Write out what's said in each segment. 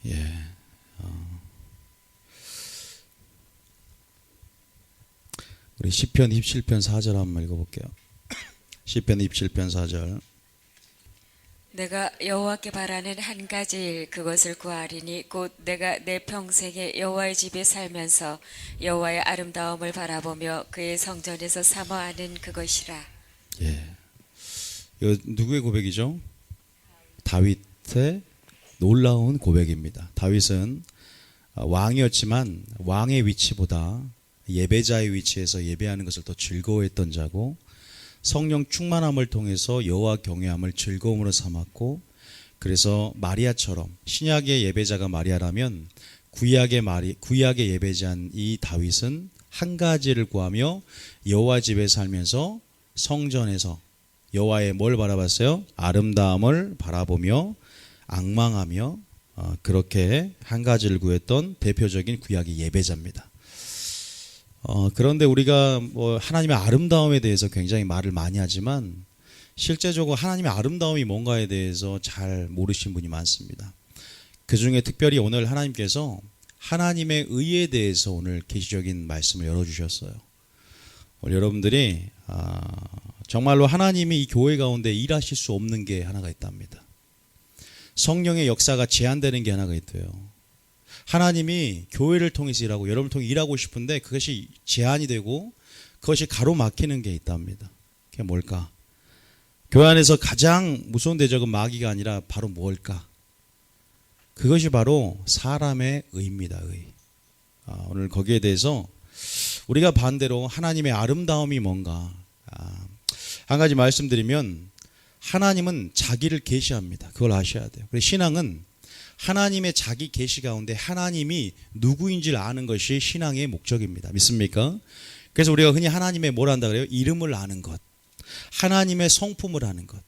예. 우리 시편 27편 4절 한번 읽어볼게요. 시편 27편 4절. 내가 여호와께 바라는 한 가지 일 그것을 구하리니 곧 내가 내 평생에 여호와의 집에 살면서 여호와의 아름다움을 바라보며 그의 성전에서 사모하는 그것이라. 예. 이거 누구의 고백이죠? 다윗의 놀라운 고백입니다. 다윗은 왕이었지만 왕의 위치보다 예배자의 위치에서 예배하는 것을 더 즐거워했던 자고, 성령 충만함을 통해서 여호와 경외함을 즐거움으로 삼았고, 그래서 마리아처럼 신약의 예배자가 마리아라면 구약의 예배자인 이 다윗은 한 가지를 구하며 여호와 집에 살면서 성전에서 여호와의 뭘 바라봤어요? 아름다움을 바라보며 앙망하며 그렇게 한 가지를 구했던 대표적인 구약의 예배자입니다. 그런데 우리가 하나님의 아름다움에 대해서 굉장히 말을 많이 하지만 실제적으로 하나님의 아름다움이 뭔가에 대해서 잘 모르시는 분이 많습니다. 그 중에 특별히 오늘 하나님께서 하나님의 의에 대해서 오늘 계시적인 말씀을 열어주셨어요. 오늘 여러분들이 정말로 하나님이 이 교회 가운데 일하실 수 없는 게 하나가 있답니다. 성령의 역사가 제한되는 게 하나가 있대요. 하나님이 교회를 통해서 일하고 여러분을 통해 일하고 싶은데 그것이 제한이 되고 그것이 가로막히는 게 있답니다. 그게 뭘까? 교회 안에서 가장 무서운 대적은 마귀가 아니라 바로 뭘까? 그것이 바로 사람의 의입니다. 의. 오늘 거기에 대해서 우리가 반대로 하나님의 아름다움이 뭔가 한 가지 말씀드리면, 하나님은 자기를 계시합니다. 그걸 아셔야 돼요. 그래서 신앙은 하나님의 자기 계시 가운데 하나님이 누구인지를 아는 것이 신앙의 목적입니다. 믿습니까? 그래서 우리가 흔히 하나님의 뭘 한다 그래요? 이름을 아는 것, 하나님의 성품을 아는 것,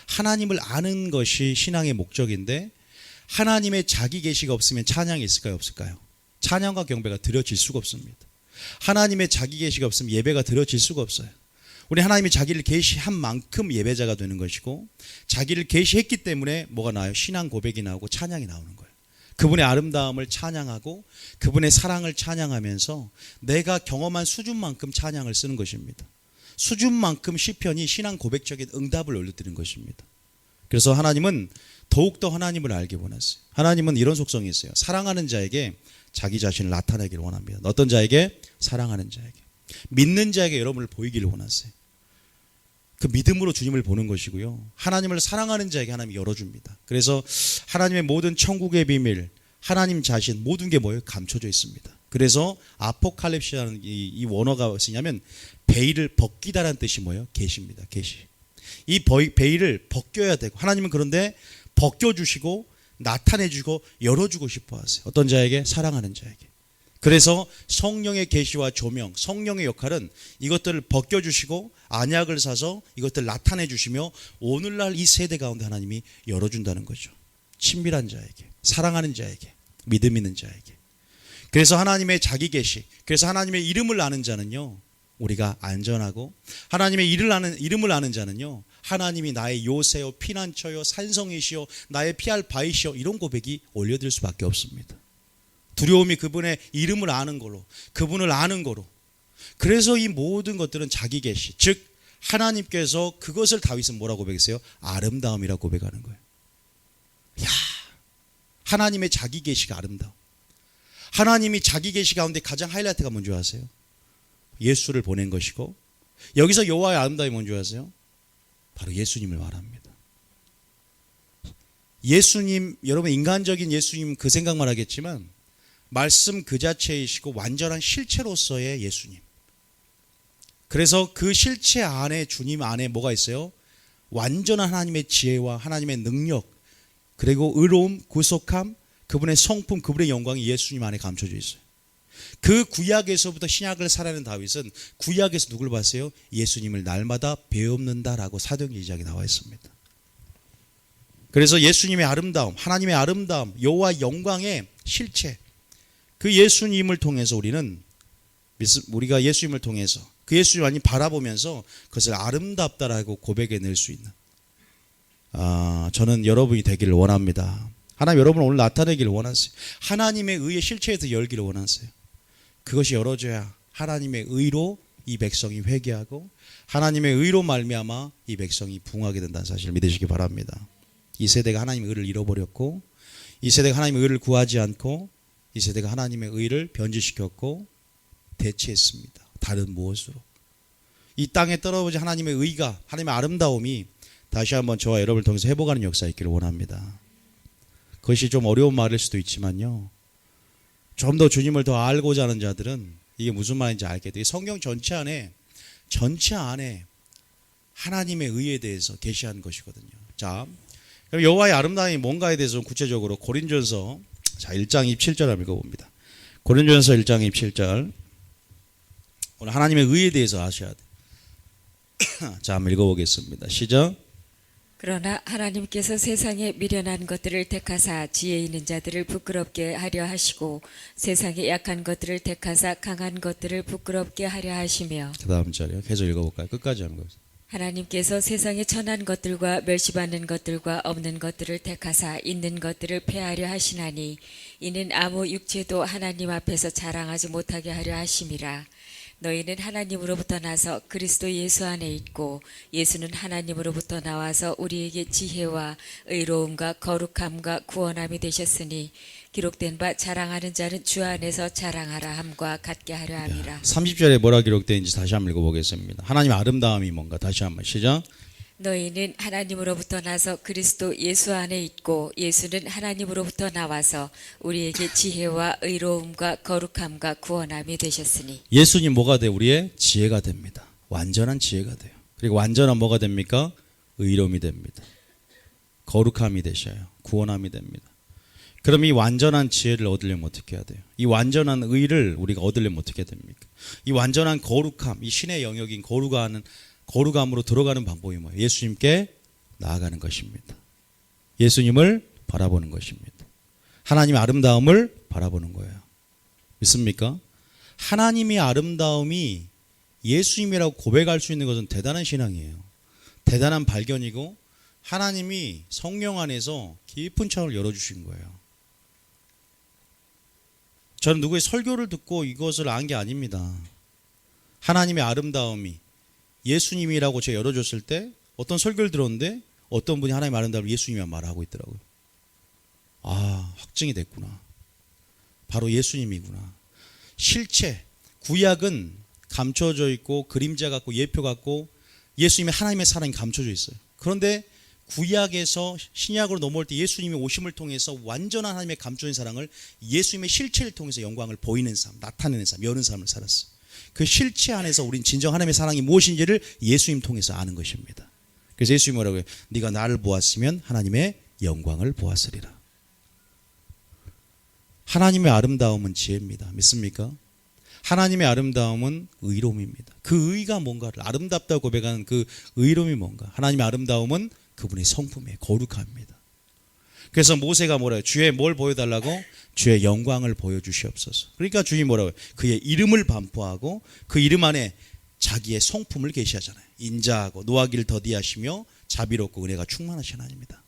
하나님을 아는 것이 신앙의 목적인데, 하나님의 자기 계시가 없으면 찬양이 있을까요? 없을까요? 찬양과 경배가 드려질 수가 없습니다. 하나님의 자기 계시가 없으면 예배가 드려질 수가 없어요. 우리 하나님이 자기를 계시한 만큼 예배자가 되는 것이고, 자기를 계시했기 때문에 뭐가 나와요? 신앙 고백이 나오고 찬양이 나오는 거예요. 그분의 아름다움을 찬양하고 그분의 사랑을 찬양하면서 내가 경험한 수준만큼 찬양을 쓰는 것입니다. 수준만큼 시편이 신앙 고백적인 응답을 올려드리는 것입니다. 그래서 하나님은 더욱더 하나님을 알기 원하세요. 하나님은 이런 속성이 있어요. 사랑하는 자에게 자기 자신을 나타내기를 원합니다. 어떤 자에게? 사랑하는 자에게. 믿는 자에게 여러분을 보이기를 원하세요. 그 믿음으로 주님을 보는 것이고요. 하나님을 사랑하는 자에게 하나님이 열어줍니다. 그래서 하나님의 모든 천국의 비밀, 하나님 자신 모든 게 뭐예요? 감춰져 있습니다. 그래서 아포칼립시라는 이 원어가 쓰냐면 베일을 벗기다라는 뜻이 뭐예요? 계시입니다. 계시. 이 베일을 벗겨야 되고, 하나님은 그런데 벗겨주시고 나타내주고 열어주고 싶어 하세요. 어떤 자에게? 사랑하는 자에게. 그래서 성령의 계시와 조명, 성령의 역할은 이것들을 벗겨주시고 안약을 사서 이것들을 나타내 주시며 오늘날 이 세대 가운데 하나님이 열어준다는 거죠. 친밀한 자에게, 사랑하는 자에게, 믿음 있는 자에게. 그래서 하나님의 자기 계시, 그래서 하나님의 이름을 아는 자는요, 우리가 안전하고, 하나님의 이름을 아는 자는요, 하나님이 나의 요새요, 피난처요, 산성이시요, 나의 피할 바위시요, 이런 고백이 올려드릴 수밖에 없습니다. 두려움이 그분의 이름을 아는 거로, 그분을 아는 거로. 그래서 이 모든 것들은 자기 계시, 즉 하나님께서 그것을 다윗은 뭐라고 고백했어요? 아름다움이라고 고백하는 거예요. 야, 하나님의 자기 계시가 아름다움. 하나님이 자기 계시 가운데 가장 하이라이트가 뭔지 아세요? 예수를 보낸 것이고, 여기서 여호와의 아름다움이 뭔지 아세요? 바로 예수님을 말합니다. 예수님, 여러분 인간적인 예수님 그 생각만 하겠지만 말씀 그 자체이시고 완전한 실체로서의 예수님. 그래서 그 실체 안에, 주님 안에 뭐가 있어요? 완전한 하나님의 지혜와 하나님의 능력, 그리고 의로움, 구속함, 그분의 성품, 그분의 영광이 예수님 안에 감춰져 있어요. 그 구약에서부터 신약을 살아낸 다윗은 구약에서 누굴 봤어요? 예수님을 날마다 배웁는다라고 사도행전 2장에 나와 있습니다. 그래서 예수님의 아름다움, 하나님의 아름다움, 여호와 영광의 실체, 그 예수님을 통해서 우리가 예수님을 통해서 그 예수님을 많이 바라보면서 그것을 아름답다라고 고백해낼 수 있는, 저는 여러분이 되기를 원합니다. 하나님 여러분 오늘 나타내기를 원하세요. 하나님의 의의 실체에서 열기를 원하세요. 그것이 열어져야 하나님의 의로 이 백성이 회개하고 하나님의 의로 말미암아 이 백성이 부응하게 된다는 사실을 믿으시기 바랍니다. 이 세대가 하나님의 의를 잃어버렸고 이 세대가 하나님의 의를 구하지 않고 이 세대가 하나님의 의를 변질시켰고 대체했습니다. 다른 무엇으로. 이 땅에 떨어진 하나님의 의가 하나님의 아름다움이 다시 한번 저와 여러분을 통해서 회복하는 역사 있기를 원합니다. 그것이 좀 어려운 말일 수도 있지만요. 좀 더 주님을 더 알고자 하는 자들은 이게 무슨 말인지 알게 돼요. 성경 전체 안에 하나님의 의에 대해서 계시한 것이거든요. 자, 그럼 여호와의 아름다움이 뭔가에 대해서 좀 구체적으로 고린전서 1장 27절 한번 읽어봅니다. 고린전서 1장 27절. 오늘 하나님의 의에 대해서 아셔야 돼요. 자, 한번 읽어보겠습니다. 시작. 그러나 하나님께서 세상에 미련한 것들을 택하사 지혜 있는 자들을 부끄럽게 하려 하시고 세상에 약한 것들을 택하사 강한 것들을 부끄럽게 하려 하시며 그 다음 절이요. 계속 읽어볼까요? 끝까지 하는 거예요. 하나님께서 세상에 천한 것들과 멸시받는 것들과 없는 것들을 택하사 있는 것들을 폐하려 하시나니 이는 아무 육체도 하나님 앞에서 자랑하지 못하게 하려 하심이라. 너희는 하나님으로부터 나서 그리스도 예수 안에 있고 예수는 하나님으로부터 나와서 우리에게 지혜와 의로움과 거룩함과 구원함이 되셨으니 기록된 바 자랑하는 자는 주 안에서 자랑하라 함과 같게 하려 함이라. 30절에 뭐라 기록되어 있는지 다시 한번 읽어보겠습니다. 하나님의 아름다움이 뭔가 다시 한번 시작. 너희는 하나님으로부터 나서 그리스도 예수 안에 있고 예수는 하나님으로부터 나와서 우리에게 지혜와 의로움과 거룩함과 구원함이 되셨으니. 예수님 뭐가 돼요? 우리의 지혜가 됩니다. 완전한 지혜가 돼요. 그리고 완전한 뭐가 됩니까? 의로움이 됩니다. 거룩함이 되셔요. 구원함이 됩니다. 그럼 이 완전한 지혜를 얻으려면 어떻게 해야 돼요? 이 완전한 의를 우리가 얻으려면 어떻게 됩니까? 이 완전한 거룩함, 이 신의 영역인 거룩함으로 들어가는 방법이 뭐예요? 예수님께 나아가는 것입니다. 예수님을 바라보는 것입니다. 하나님의 아름다움을 바라보는 거예요. 믿습니까? 하나님의 아름다움이 예수님이라고 고백할 수 있는 것은 대단한 신앙이에요. 대단한 발견이고 하나님이 성령 안에서 깊은 창을 열어주신 거예요. 저는 누구의 설교를 듣고 이것을 안 게 아닙니다. 하나님의 아름다움이 예수님이라고 제가 열어줬을 때 어떤 설교를 들었는데 어떤 분이 하나님의 아름다움을 예수님이란 말을 하고 있더라고요. 아, 확증이 됐구나. 바로 예수님이구나. 실체, 구약은 감춰져 있고 그림자 같고 예표 같고 예수님의 하나님의 사랑이 감춰져 있어요. 그런데 구약에서 신약으로 넘어올 때 예수님의 오심을 통해서 완전한 하나님의 감춰진 사랑을 예수님의 실체를 통해서 영광을 보이는 삶, 나타내는 삶, 여는 삶을 살았어요. 그 실체 안에서 우린 진정 하나님의 사랑이 무엇인지를 예수님 통해서 아는 것입니다. 그래서 예수님이 뭐라고 해요? 네가 나를 보았으면 하나님의 영광을 보았으리라. 하나님의 아름다움은 지혜입니다. 믿습니까? 하나님의 아름다움은 의로움입니다. 그 의가 뭔가를 아름답다고 고백하는 그 의로움이 뭔가. 하나님의 아름다움은 그분의 성품이에요. 거룩함입니다. 그래서 모세가 뭐라고 해요? 주의 뭘 보여달라고? 주의 영광을 보여주시옵소서. 그러니까 주님이 뭐라고 해요? 그의 이름을 반포하고 그 이름 안에 자기의 성품을 계시하잖아요. 인자하고 노하기를 더디하시며 자비롭고 은혜가 충만하신 하나님입니다.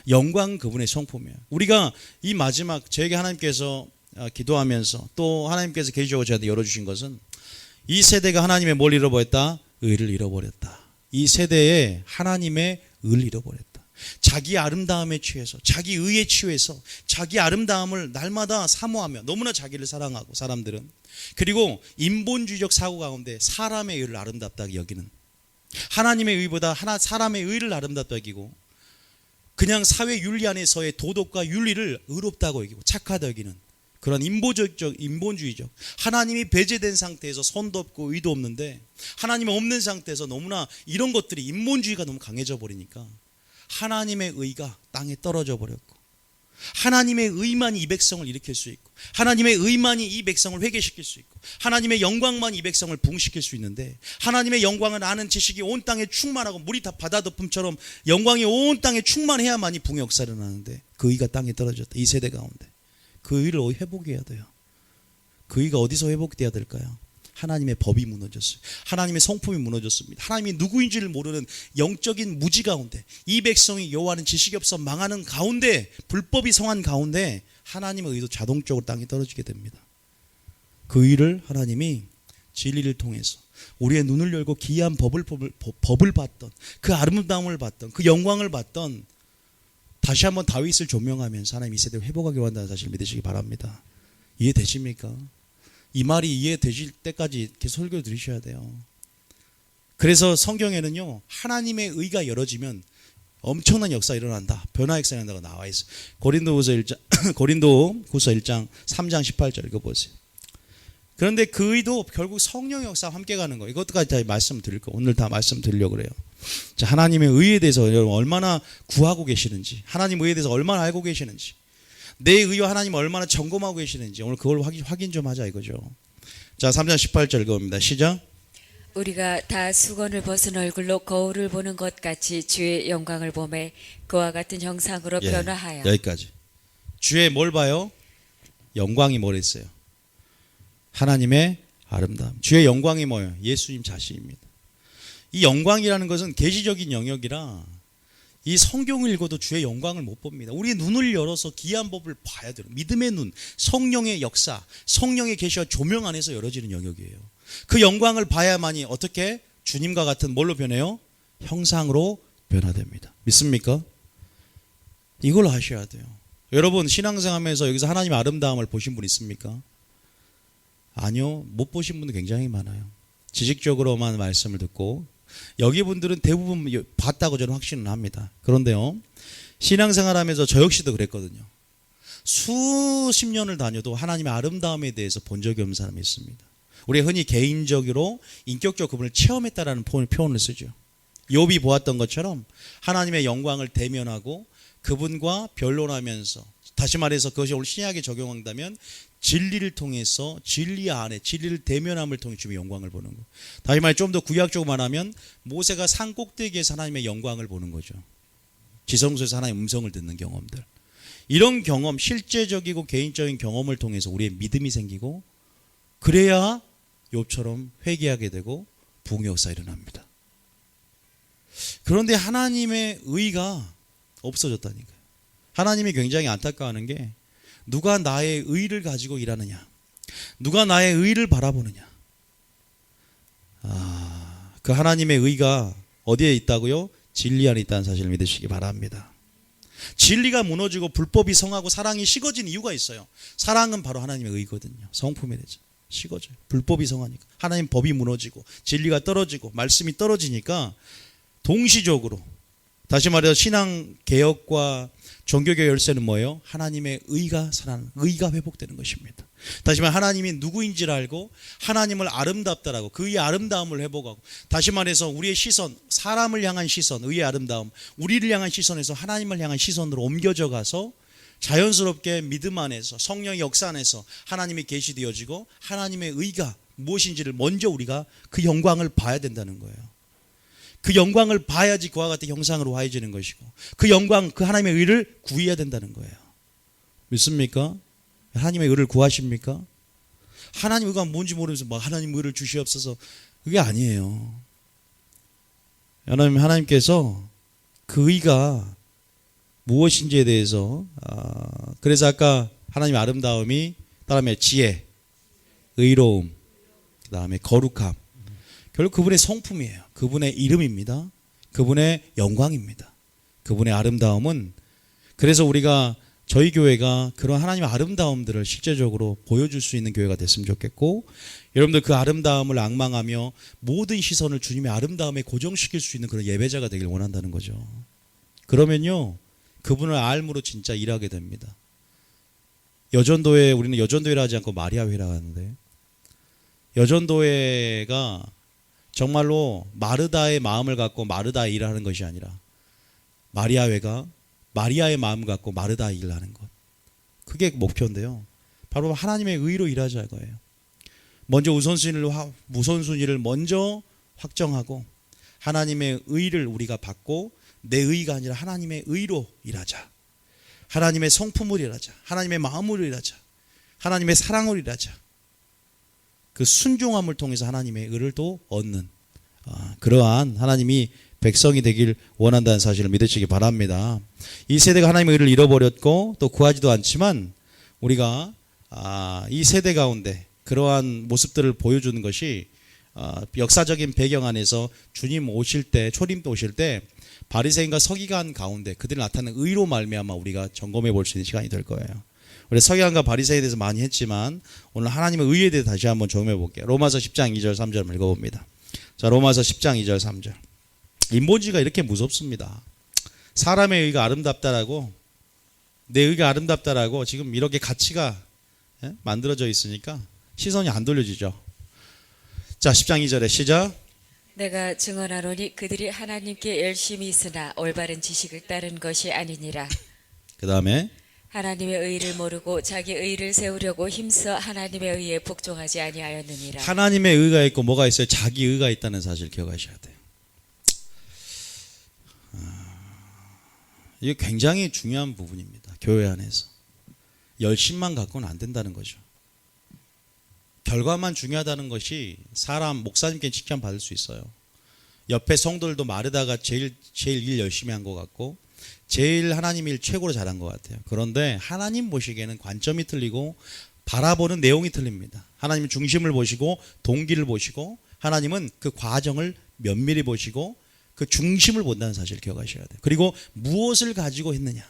영광은 그분의 성품이에요. 우리가 이 마지막 저에게 하나님께서 기도하면서 또 하나님께서 계시적으로 저한테 열어주신 것은 이 세대가 하나님의 뭘 잃어버렸다? 의를 잃어버렸다. 이 세대에 하나님의 의를 잃어버렸다. 자기 아름다움에 취해서 자기 의에 취해서 자기 아름다움을 날마다 사모하며 너무나 자기를 사랑하고 사람들은 그리고 인본주의적 사고 가운데 사람의 의를 아름답다고 여기는 하나님의 의보다 사람의 의를 아름답다고 여기고 그냥 사회 윤리 안에서의 도덕과 윤리를 의롭다고 여기고 착하다고 여기는 그런 인본주의적 하나님이 배제된 상태에서 선도 없고 의도 없는데 하나님이 없는 상태에서 너무나 이런 것들이 인본주의가 너무 강해져 버리니까 하나님의 의가 땅에 떨어져 버렸고 하나님의 의만이 이 백성을 일으킬 수 있고 하나님의 의만이 이 백성을 회개시킬 수 있고 하나님의 영광만 이 백성을 부흥시킬 수 있는데 하나님의 영광을 아는 지식이 온 땅에 충만하고 물이 다 바다 덮음처럼 영광이 온 땅에 충만해야만이 부흥의 역사를 하는데 그 의가 땅에 떨어졌다. 이 세대 가운데 그 의를 회복해야 돼요. 그 의가 어디서 회복돼야 될까요? 하나님의 법이 무너졌어요. 하나님의 성품이 무너졌습니다. 하나님이 누구인지를 모르는 영적인 무지 가운데 이 백성이 여호와는 지식이 없어 망하는 가운데 불법이 성한 가운데 하나님의 의도 자동적으로 땅에 떨어지게 됩니다. 그 일을 하나님이 진리를 통해서 우리의 눈을 열고 기이한 법을 봤던 그 아름다움을 봤던 그 영광을 봤던 다시 한번 다윗을 조명하면서 하나님 이 세대를 회복하기 원한다는 사실을 믿으시기 바랍니다. 이해되십니까? 이 말이 이해되실 때까지 이렇게 설교 들으셔야 돼요. 그래서 성경에는요 하나님의 의가 열어지면 엄청난 역사 일어난다. 변화 역사 일어난다고 나와 있어요. 고린도후서 1장 3장 18절 읽어보세요. 그런데 그 의도 결국 성령의 역사와 함께 가는 거예요. 이것까지 다 말씀드릴 거예요. 오늘 다 말씀드리려고 그래요. 자, 하나님의 의에 대해서 여러분 얼마나 구하고 계시는지, 하나님의 의에 대해서 얼마나 알고 계시는지, 내 의와 하나님 얼마나 점검하고 계시는지 오늘 그걸 확인 좀 하자 이거죠. 자, 3장 18절 읽어봅니다. 시작. 우리가 다 수건을 벗은 얼굴로 거울을 보는 것 같이 주의 영광을 보매 그와 같은 형상으로 변화하여. 여기까지. 주의 뭘 봐요? 영광이 뭐랬어요? 하나님의 아름다움. 주의 영광이 뭐예요? 예수님 자신입니다. 이 영광이라는 것은 계시적인 영역이라 이 성경을 읽어도 주의 영광을 못 봅니다. 우리의 눈을 열어서 기이한 법을 봐야 돼요. 믿음의 눈, 성령의 역사, 성령의 계시와 조명 안에서 열어지는 영역이에요. 그 영광을 봐야만이 어떻게 주님과 같은 뭘로 변해요? 형상으로 변화됩니다. 믿습니까? 이걸 하셔야 돼요. 여러분 신앙생활하면서 여기서 하나님의 아름다움을 보신 분 있습니까? 아니요. 못 보신 분도 굉장히 많아요. 지식적으로만 말씀을 듣고 여기 분들은 대부분 봤다고 저는 확신을 합니다. 그런데요. 신앙생활하면서 저 역시도 그랬거든요. 수십 년을 다녀도 하나님의 아름다움에 대해서 본 적이 없는 사람이 있습니다. 우리가 흔히 개인적으로 인격적으로 그분을 체험했다라는 표현을 쓰죠. 욥이 보았던 것처럼 하나님의 영광을 대면하고 그분과 변론하면서 다시 말해서 그것이 오늘 신약에 적용한다면 진리를 통해서 진리 안에 진리를 대면함을 통해 주님의 영광을 보는 거. 다시 말해 좀 더 구약적으로 말하면 모세가 산 꼭대기에서 하나님의 영광을 보는 거죠. 지성소에서 하나님의 음성을 듣는 경험들. 이런 경험, 실제적이고 개인적인 경험을 통해서 우리의 믿음이 생기고 그래야 욥처럼 회개하게 되고 부흥의 역사가 일어납니다. 그런데 하나님의 의가 없어졌다니까요. 하나님이 굉장히 안타까워하는 게 누가 나의 의를 가지고 일하느냐, 누가 나의 의를 바라보느냐. 그 하나님의 의가 어디에 있다고요? 진리 안에 있다는 사실을 믿으시기 바랍니다. 진리가 무너지고 불법이 성하고 사랑이 식어진 이유가 있어요. 사랑은 바로 하나님의 의거든요. 성품에 대해서 식어져요. 불법이 성하니까 하나님 법이 무너지고 진리가 떨어지고 말씀이 떨어지니까 동시적으로 다시 말해서 신앙 개혁과 종교개혁 열쇠는 뭐예요? 하나님의 의가 살아나는, 의가 회복되는 것입니다. 다시 말해 하나님이 누구인지를 알고 하나님을 아름답다라고 그 의의 아름다움을 회복하고 다시 말해서 우리의 시선, 사람을 향한 시선, 의의 아름다움, 우리를 향한 시선에서 하나님을 향한 시선으로 옮겨져 가서 자연스럽게 믿음 안에서 성령의 역사 안에서 하나님이 계시되어지고 하나님의 의가 무엇인지를 먼저 우리가 그 영광을 봐야 된다는 거예요. 그 영광을 봐야지 그와 같은 형상으로 화해지는 것이고 그 영광, 그 하나님의 의를 구해야 된다는 거예요. 믿습니까? 하나님의 의를 구하십니까? 하나님의 의가 뭔지 모르면서 막 하나님의 의를 주시옵소서, 그게 아니에요. 하나님께서 그 의가 무엇인지에 대해서 그래서 아까 하나님의 아름다움이 그다음에 지혜, 의로움, 그다음에 거룩함, 결국 그분의 성품이에요. 그분의 이름입니다. 그분의 영광입니다. 그분의 아름다움은 그래서 우리가 저희 교회가 그런 하나님의 아름다움들을 실제적으로 보여줄 수 있는 교회가 됐으면 좋겠고 여러분들 그 아름다움을 앙망하며 모든 시선을 주님의 아름다움에 고정시킬 수 있는 그런 예배자가 되길 원한다는 거죠. 그러면요 그분을 알므로 진짜 일하게 됩니다. 여전도회, 우리는 여전도회라 하지 않고 마리아회라 하는데 여전도회가 정말로 마르다의 마음을 갖고 마르다의 일을 하는 것이 아니라 마리아회가 마리아의 마음을 갖고 마르다의 일을 하는 것, 그게 목표인데요. 바로 하나님의 의로 일하자 이거예요. 먼저 우선순위를 먼저 확정하고 하나님의 의를 우리가 받고 내 의가 아니라 하나님의 의로 일하자. 하나님의 성품으로 일하자. 하나님의 마음으로 일하자. 하나님의 사랑으로 일하자. 그 순종함을 통해서 하나님의 의를 또 얻는 그러한 하나님이 백성이 되길 원한다는 사실을 믿으시기 바랍니다. 이 세대가 하나님의 의를 잃어버렸고 또 구하지도 않지만 우리가 이 세대 가운데 그러한 모습들을 보여주는 것이 역사적인 배경 안에서 주님 오실 때, 초림 때 오실 때 바리새인과 서기관 가운데 그들이 나타나는 의로 말미암아 우리가 점검해 볼 수 있는 시간이 될 거예요. 우리 서기관과 바리새인에 대해서 많이 했지만 오늘 하나님의 의에 대해 다시 한번 점검해 볼게요. 로마서 10장 2절 3절 읽어봅니다. 자, 로마서 10장 2절 3절. 인본주의가 이렇게 무섭습니다. 사람의 의가 아름답다라고, 내 의가 아름답다라고 지금 이렇게 가치가 만들어져 있으니까 시선이 안 돌려지죠. 자, 10장 2절에 시작. 내가 증언하노니 그들이 하나님께 열심히 있으나 올바른 지식을 따른 것이 아니니라. 그 다음에 하나님의 의를 모르고 자기 의를 세우려고 힘써 하나님의 의에 복종하지 아니하였느니라. 하나님의 의가 있고 뭐가 있어요? 자기 의가 있다는 사실 기억하셔야 돼요. 이게 굉장히 중요한 부분입니다. 교회 안에서 열심만 갖고는 안 된다는 거죠. 결과만 중요하다는 것이 사람 목사님께 칭찬 받을 수 있어요. 옆에 성도들도 마르다가 제일 일 열심히 한 것 같고 제일 하나님 일 최고로 잘한 것 같아요. 그런데 하나님 보시기에는 관점이 틀리고 바라보는 내용이 틀립니다. 하나님은 중심을 보시고 동기를 보시고 하나님은 그 과정을 면밀히 보시고 그 중심을 본다는 사실을 기억하셔야 돼요. 그리고 무엇을 가지고 했느냐.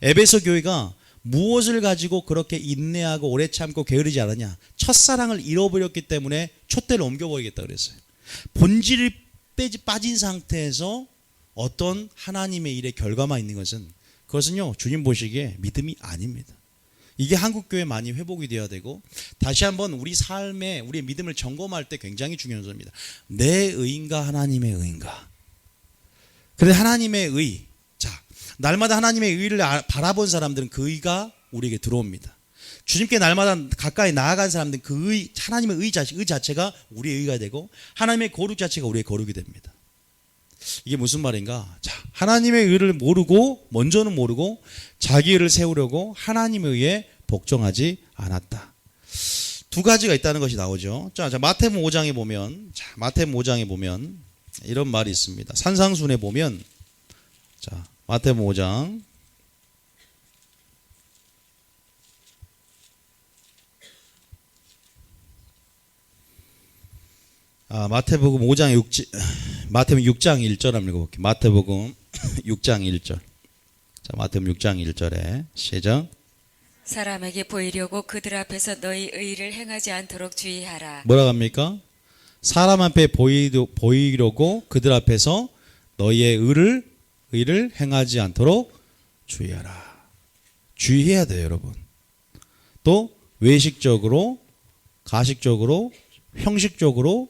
에베소 교회가 무엇을 가지고 그렇게 인내하고 오래 참고 게으르지 않았냐. 첫사랑을 잃어버렸기 때문에 촛대를 옮겨버리겠다 그랬어요. 본질이 빠진 상태에서 어떤 하나님의 일의 결과만 있는 것은 그것은요 주님 보시기에 믿음이 아닙니다. 이게 한국교회 많이 회복이 되어야 되고 다시 한번 우리 삶에 우리의 믿음을 점검할 때 굉장히 중요한 점입니다. 내 의인가 하나님의 의인가. 그래서 하나님의 의, 자 날마다 하나님의 의를 바라본 사람들은 그 의가 우리에게 들어옵니다. 주님께 날마다 가까이 나아간 사람들은 그 의, 하나님의 의 자체가 우리의 의가 되고 하나님의 거룩 자체가 우리의 거룩이 됩니다. 이게 무슨 말인가? 자, 하나님의 의를 모르고 먼저는 모르고 자기 의를 세우려고 하나님의 의에 복종하지 않았다. 두 가지가 있다는 것이 나오죠. 자, 마태복음 5장에 보면 마태복음 5장에 보면 이런 말이 있습니다. 산상순에 보면 자, 마태복음 5장 마태복음 6장 1절 한번 읽어볼게요. 마태복음 6장 1절. 자, 마태복음 6장 1절에 시작. 사람에게 보이려고 그들 앞에서 너희 의를 행하지 않도록 주의하라. 뭐라고 합니까? 사람 앞에 보이려고 그들 앞에서 너희의 의를 행하지 않도록 주의하라. 주의해야 돼요, 여러분. 또 외식적으로, 가식적으로, 형식적으로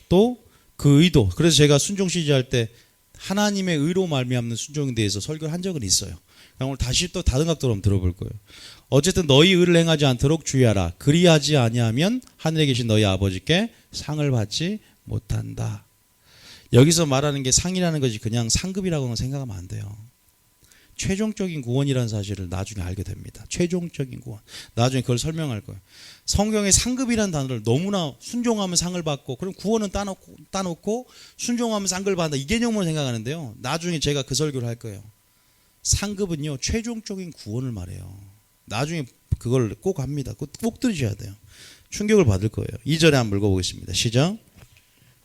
또 그 의도. 그래서 제가 순종 시리즈할 때 하나님의 의로 말미암는 순종에 대해서 설교를 한 적은 있어요. 오늘 다시 또 다른 각도로 한번 들어볼 거예요. 어쨌든 너희 의를 행하지 않도록 주의하라. 그리하지 아니하면 하늘에 계신 너희 아버지께 상을 받지 못한다. 여기서 말하는 게 상이라는 것이 그냥 상급이라고는 생각하면 안 돼요. 최종적인 구원이라는 사실을 나중에 알게 됩니다. 최종적인 구원. 나중에 그걸 설명할 거예요. 성경에 상급이라는 단어를 너무나 순종하면 상을 받고 그럼 구원은 따놓고 순종하면 상급을 받는다. 이 개념으로 생각하는데요. 나중에 제가 그 설교를 할 거예요. 상급은요. 최종적인 구원을 말해요. 나중에 그걸 꼭 합니다. 꼭 들으셔야 돼요. 충격을 받을 거예요. 2절에 한번 읽어보겠습니다. 시작.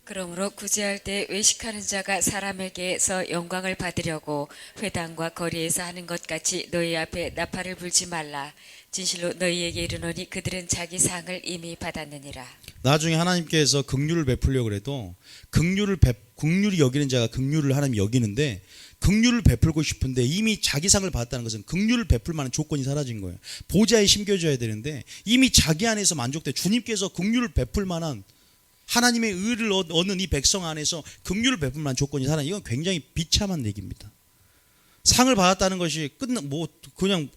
그러므로 구제할 때 외식하는 자가 사람에게서 영광을 받으려고 회당과 거리에서 하는 것 같이 너희 앞에 나팔을 불지 말라. 진실로 너희에게 이르노니 그들은 자기 상을 이미 받았느니라. 나중에 하나님께서 긍휼을 베풀려고 해도 긍휼이 여기는 자가 긍휼을 하나님이 여기는데 긍휼을 베풀고 싶은데 이미 자기 상을 받았다는 것은 긍휼을 베풀 만한 조건이 사라진 거예요. 보좌에 심겨져야 되는데 이미 자기 안에서 만족돼 주님께서 긍휼을 베풀 만한 하나님의 의를 얻는 이 백성 안에서 긍휼을 베풀 만한 조건이 사라진 이건 굉장히 비참한 얘기입니다. 상을 받았다는 것이 그냥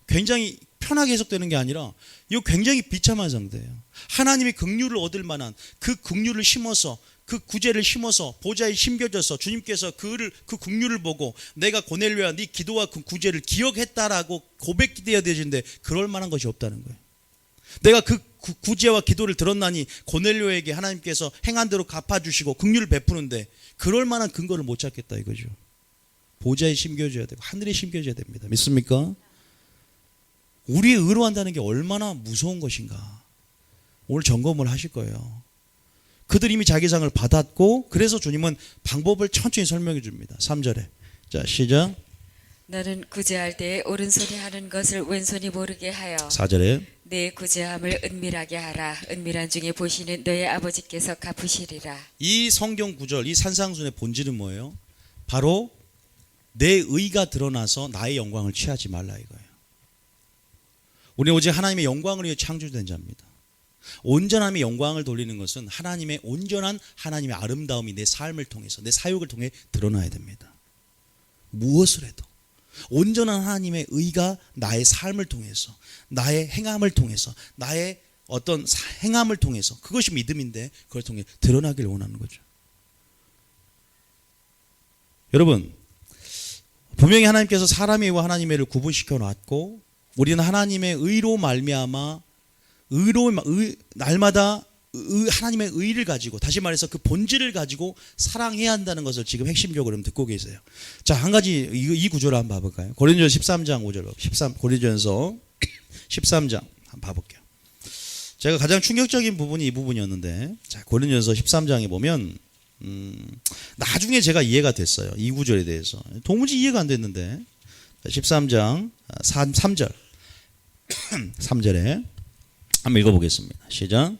굉장히 편하게 해석되는 게 아니라 이거 굉장히 비참한 상태예요. 하나님의 긍휼을 얻을 만한 그 긍휼을 심어서 그 구제를 심어서 보좌에 심겨져서 주님께서 그 긍휼을 보고 내가 고넬료야 네 기도와 그 구제를 기억했다라고 고백되어야 되는데 그럴 만한 것이 없다는 거예요. 내가 그 구제와 기도를 들었나니 고넬료에게 하나님께서 행한 대로 갚아주시고 긍휼을 베푸는데 그럴 만한 근거를 못 찾겠다 이거죠. 보좌에 심겨져야 되고 하늘에 심겨져야 됩니다. 믿습니까? 우리의 의로한다는 게 얼마나 무서운 것인가 오늘 점검을 하실 거예요. 그들 이미 자기 상을 받았고 그래서 주님은 방법을 천천히 설명해 줍니다. 3절에 자 시작. 너는 구제할 때에 오른손이 하는 것을 왼손이 모르게 하여 4절에 내 구제함을 은밀하게 하라. 은밀한 중에 보시는 너의 아버지께서 갚으시리라. 이 성경 구절 이 산상순의 본질은 뭐예요? 바로 내 의가 드러나서 나의 영광을 취하지 말라 이거예요. 우리는 오직 하나님의 영광을 위해 창조된 자입니다. 온전함의 영광을 돌리는 것은 하나님의 온전한 하나님의 아름다움이 내 삶을 통해서 내 사역을 통해 드러나야 됩니다. 무엇을 해도 온전한 하나님의 의가 나의 삶을 통해서 나의 행함을 통해서 나의 어떤 행함을 통해서 그것이 믿음인데 그걸 통해 드러나기를 원하는 거죠. 여러분 분명히 하나님께서 사람의 의와 하나님의 의를 구분시켜 놨고 우리는 하나님의 의로 말미암아 날마다 하나님의 의를 가지고 다시 말해서 그 본질을 가지고 사랑해야 한다는 것을 지금 핵심적으로 듣고 계세요. 자, 한 가지 이 구조를 한번 봐볼까요? 고린도전서 13장 5절 고린도전서 13장 한번 봐볼게요. 제가 가장 충격적인 부분이 이 부분이었는데 자, 고린도전서 13장에 보면 나중에 제가 이해가 됐어요. 이 구절에 대해서 도무지 이해가 안 됐는데 13장 3절 3절에 한번 읽어보겠습니다. 시작.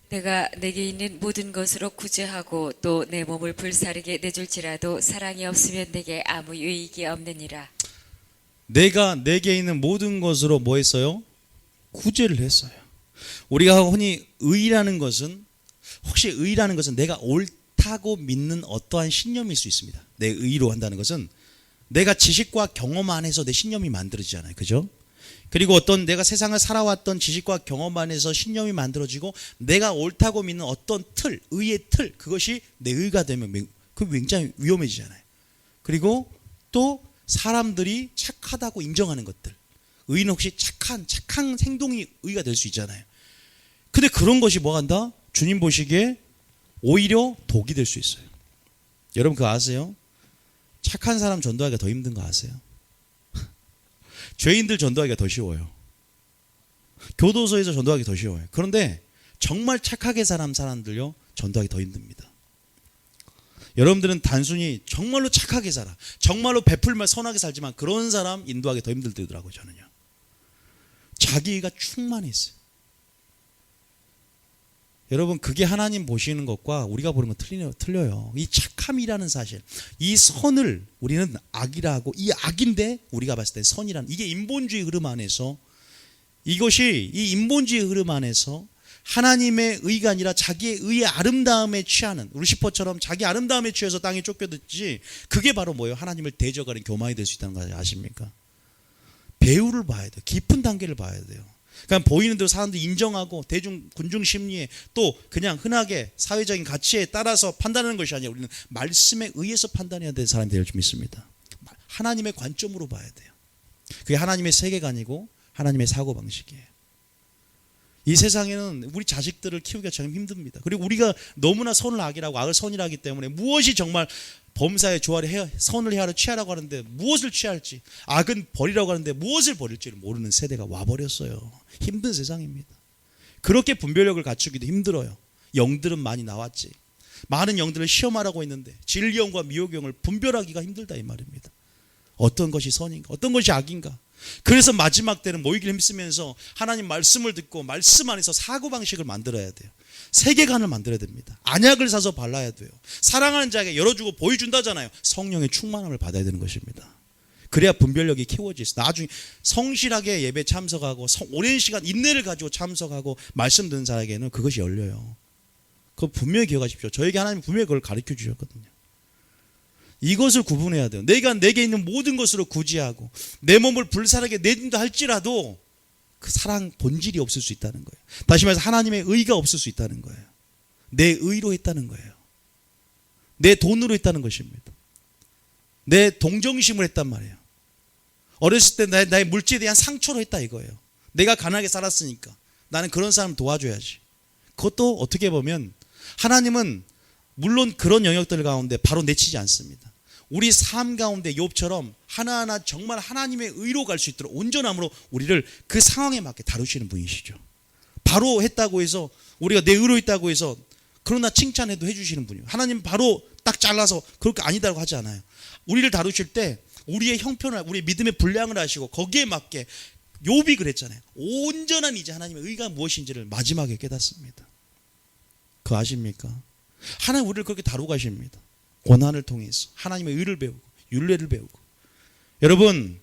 내가 내게 있는 모든 것으로 구제하고 또 내 몸을 불사르게 내줄지라도 사랑이 없으면 내게 아무 유익이 없느니라. 내가 내게 있는 모든 것으로 뭐 했어요? 구제를 했어요. 우리가 흔히 의라는 것은 혹시 의라는 것은 내가 옳다고 믿는 어떠한 신념일 수 있습니다. 내 의로 한다는 것은 내가 지식과 경험 안에서 내 신념이 만들어지잖아요. 그죠? 그리고 어떤 내가 세상을 살아왔던 지식과 경험 안에서 신념이 만들어지고 내가 옳다고 믿는 어떤 틀, 의의 틀 그것이 내 의가 되면 그 굉장히 위험해지잖아요. 그리고 또 사람들이 착하다고 인정하는 것들 의는 혹시 착한 행동이 의가 될 수 있잖아요. 근데 그런 것이 뭐 한다? 주님 보시기에 오히려 독이 될 수 있어요. 여러분 그거 아세요? 착한 사람 전도하기가 더 힘든 거 아세요? 죄인들 전도하기가 더 쉬워요. 교도소에서 전도하기 더 쉬워요. 그런데 정말 착하게 사람들요 전도하기 더 힘듭니다. 여러분들은 단순히 정말로 착하게 살아 정말로 베풀면 선하게 살지만 그런 사람 인도하기 더 힘들더라고요. 저는요. 자기가 충만했어요. 여러분 그게 하나님 보시는 것과 우리가 보는 건 틀려요. 이 착함이라는 사실 이 선을 우리는 악이라고 이 악인데 우리가 봤을 때 선이라는 이게 인본주의 흐름 안에서 이것이 이 인본주의 흐름 안에서 하나님의 의가 아니라 자기의 의의 아름다움에 취하는 루시퍼처럼 자기 아름다움에 취해서 땅에 쫓겨듣지 그게 바로 뭐예요? 하나님을 대적하는 교만이 될 수 있다는 거 아십니까? 배후를 봐야 돼요. 깊은 단계를 봐야 돼요. 그냥 보이는 대로 사람들이 인정하고 군중 심리에 또 그냥 흔하게 사회적인 가치에 따라서 판단하는 것이 아니라 우리는 말씀에 의해서 판단해야 되는 사람이 될 줄 믿습니다. 하나님의 관점으로 봐야 돼요. 그게 하나님의 세계관이고 하나님의 사고방식이에요. 이 세상에는 우리 자식들을 키우기가 참 힘듭니다. 그리고 우리가 너무나 선을 악이라고 악을 선이라 하기 때문에 무엇이 정말 범사에 조화를 해야 선을 헤아려 취하라고 하는데 무엇을 취할지 악은 버리라고 하는데 무엇을 버릴지를 모르는 세대가 와버렸어요. 힘든 세상입니다. 그렇게 분별력을 갖추기도 힘들어요. 영들은 많이 나왔지. 많은 영들을 시험하라고 했는데 진리영과 미혹영을 분별하기가 힘들다 이 말입니다. 어떤 것이 선인가 어떤 것이 악인가. 그래서 마지막 때는 모이기를 힘쓰면서 하나님 말씀을 듣고 말씀 안에서 사고방식을 만들어야 돼요. 세계관을 만들어야 됩니다. 안약을 사서 발라야 돼요. 사랑하는 자에게 열어주고 보여준다잖아요. 성령의 충만함을 받아야 되는 것입니다. 그래야 분별력이 키워져 있어요. 나중에 성실하게 예배 참석하고 오랜 시간 인내를 가지고 참석하고 말씀 듣는 자에게는 그것이 열려요. 그거 분명히 기억하십시오. 저에게 하나님 분명히 그걸 가르쳐 주셨거든요. 이것을 구분해야 돼요. 내가 내게 있는 모든 것으로 구제하고 내 몸을 불사르게 내준다 할지라도 그 사랑 본질이 없을 수 있다는 거예요. 다시 말해서 하나님의 의가 없을 수 있다는 거예요. 내 의로 했다는 거예요. 내 돈으로 했다는 것입니다. 내 동정심을 했단 말이에요. 어렸을 때 나의 물질에 대한 상처로 했다 이거예요. 내가 가난하게 살았으니까 나는 그런 사람 도와줘야지. 그것도 어떻게 보면 하나님은 물론 그런 영역들 가운데 바로 내치지 않습니다. 우리 삶 가운데 욥처럼 하나하나 정말 하나님의 의로 갈 수 있도록 온전함으로 우리를 그 상황에 맞게 다루시는 분이시죠. 바로 했다고 해서 우리가 내 의로 있다고 해서 그러나 칭찬해도 해주시는 분이에요. 하나님 바로 딱 잘라서 그렇게 아니다고 하지 않아요. 우리를 다루실 때 우리의 형편을, 우리의 믿음의 분량을 하시고 거기에 맞게 욥이 그랬잖아요. 온전한 이제 하나님의 의가 무엇인지를 마지막에 깨닫습니다. 그거 아십니까? 하나님 우리를 그렇게 다루고 가십니다. 고난을 통해서 하나님의 의를 배우고 율례를 배우고. 여러분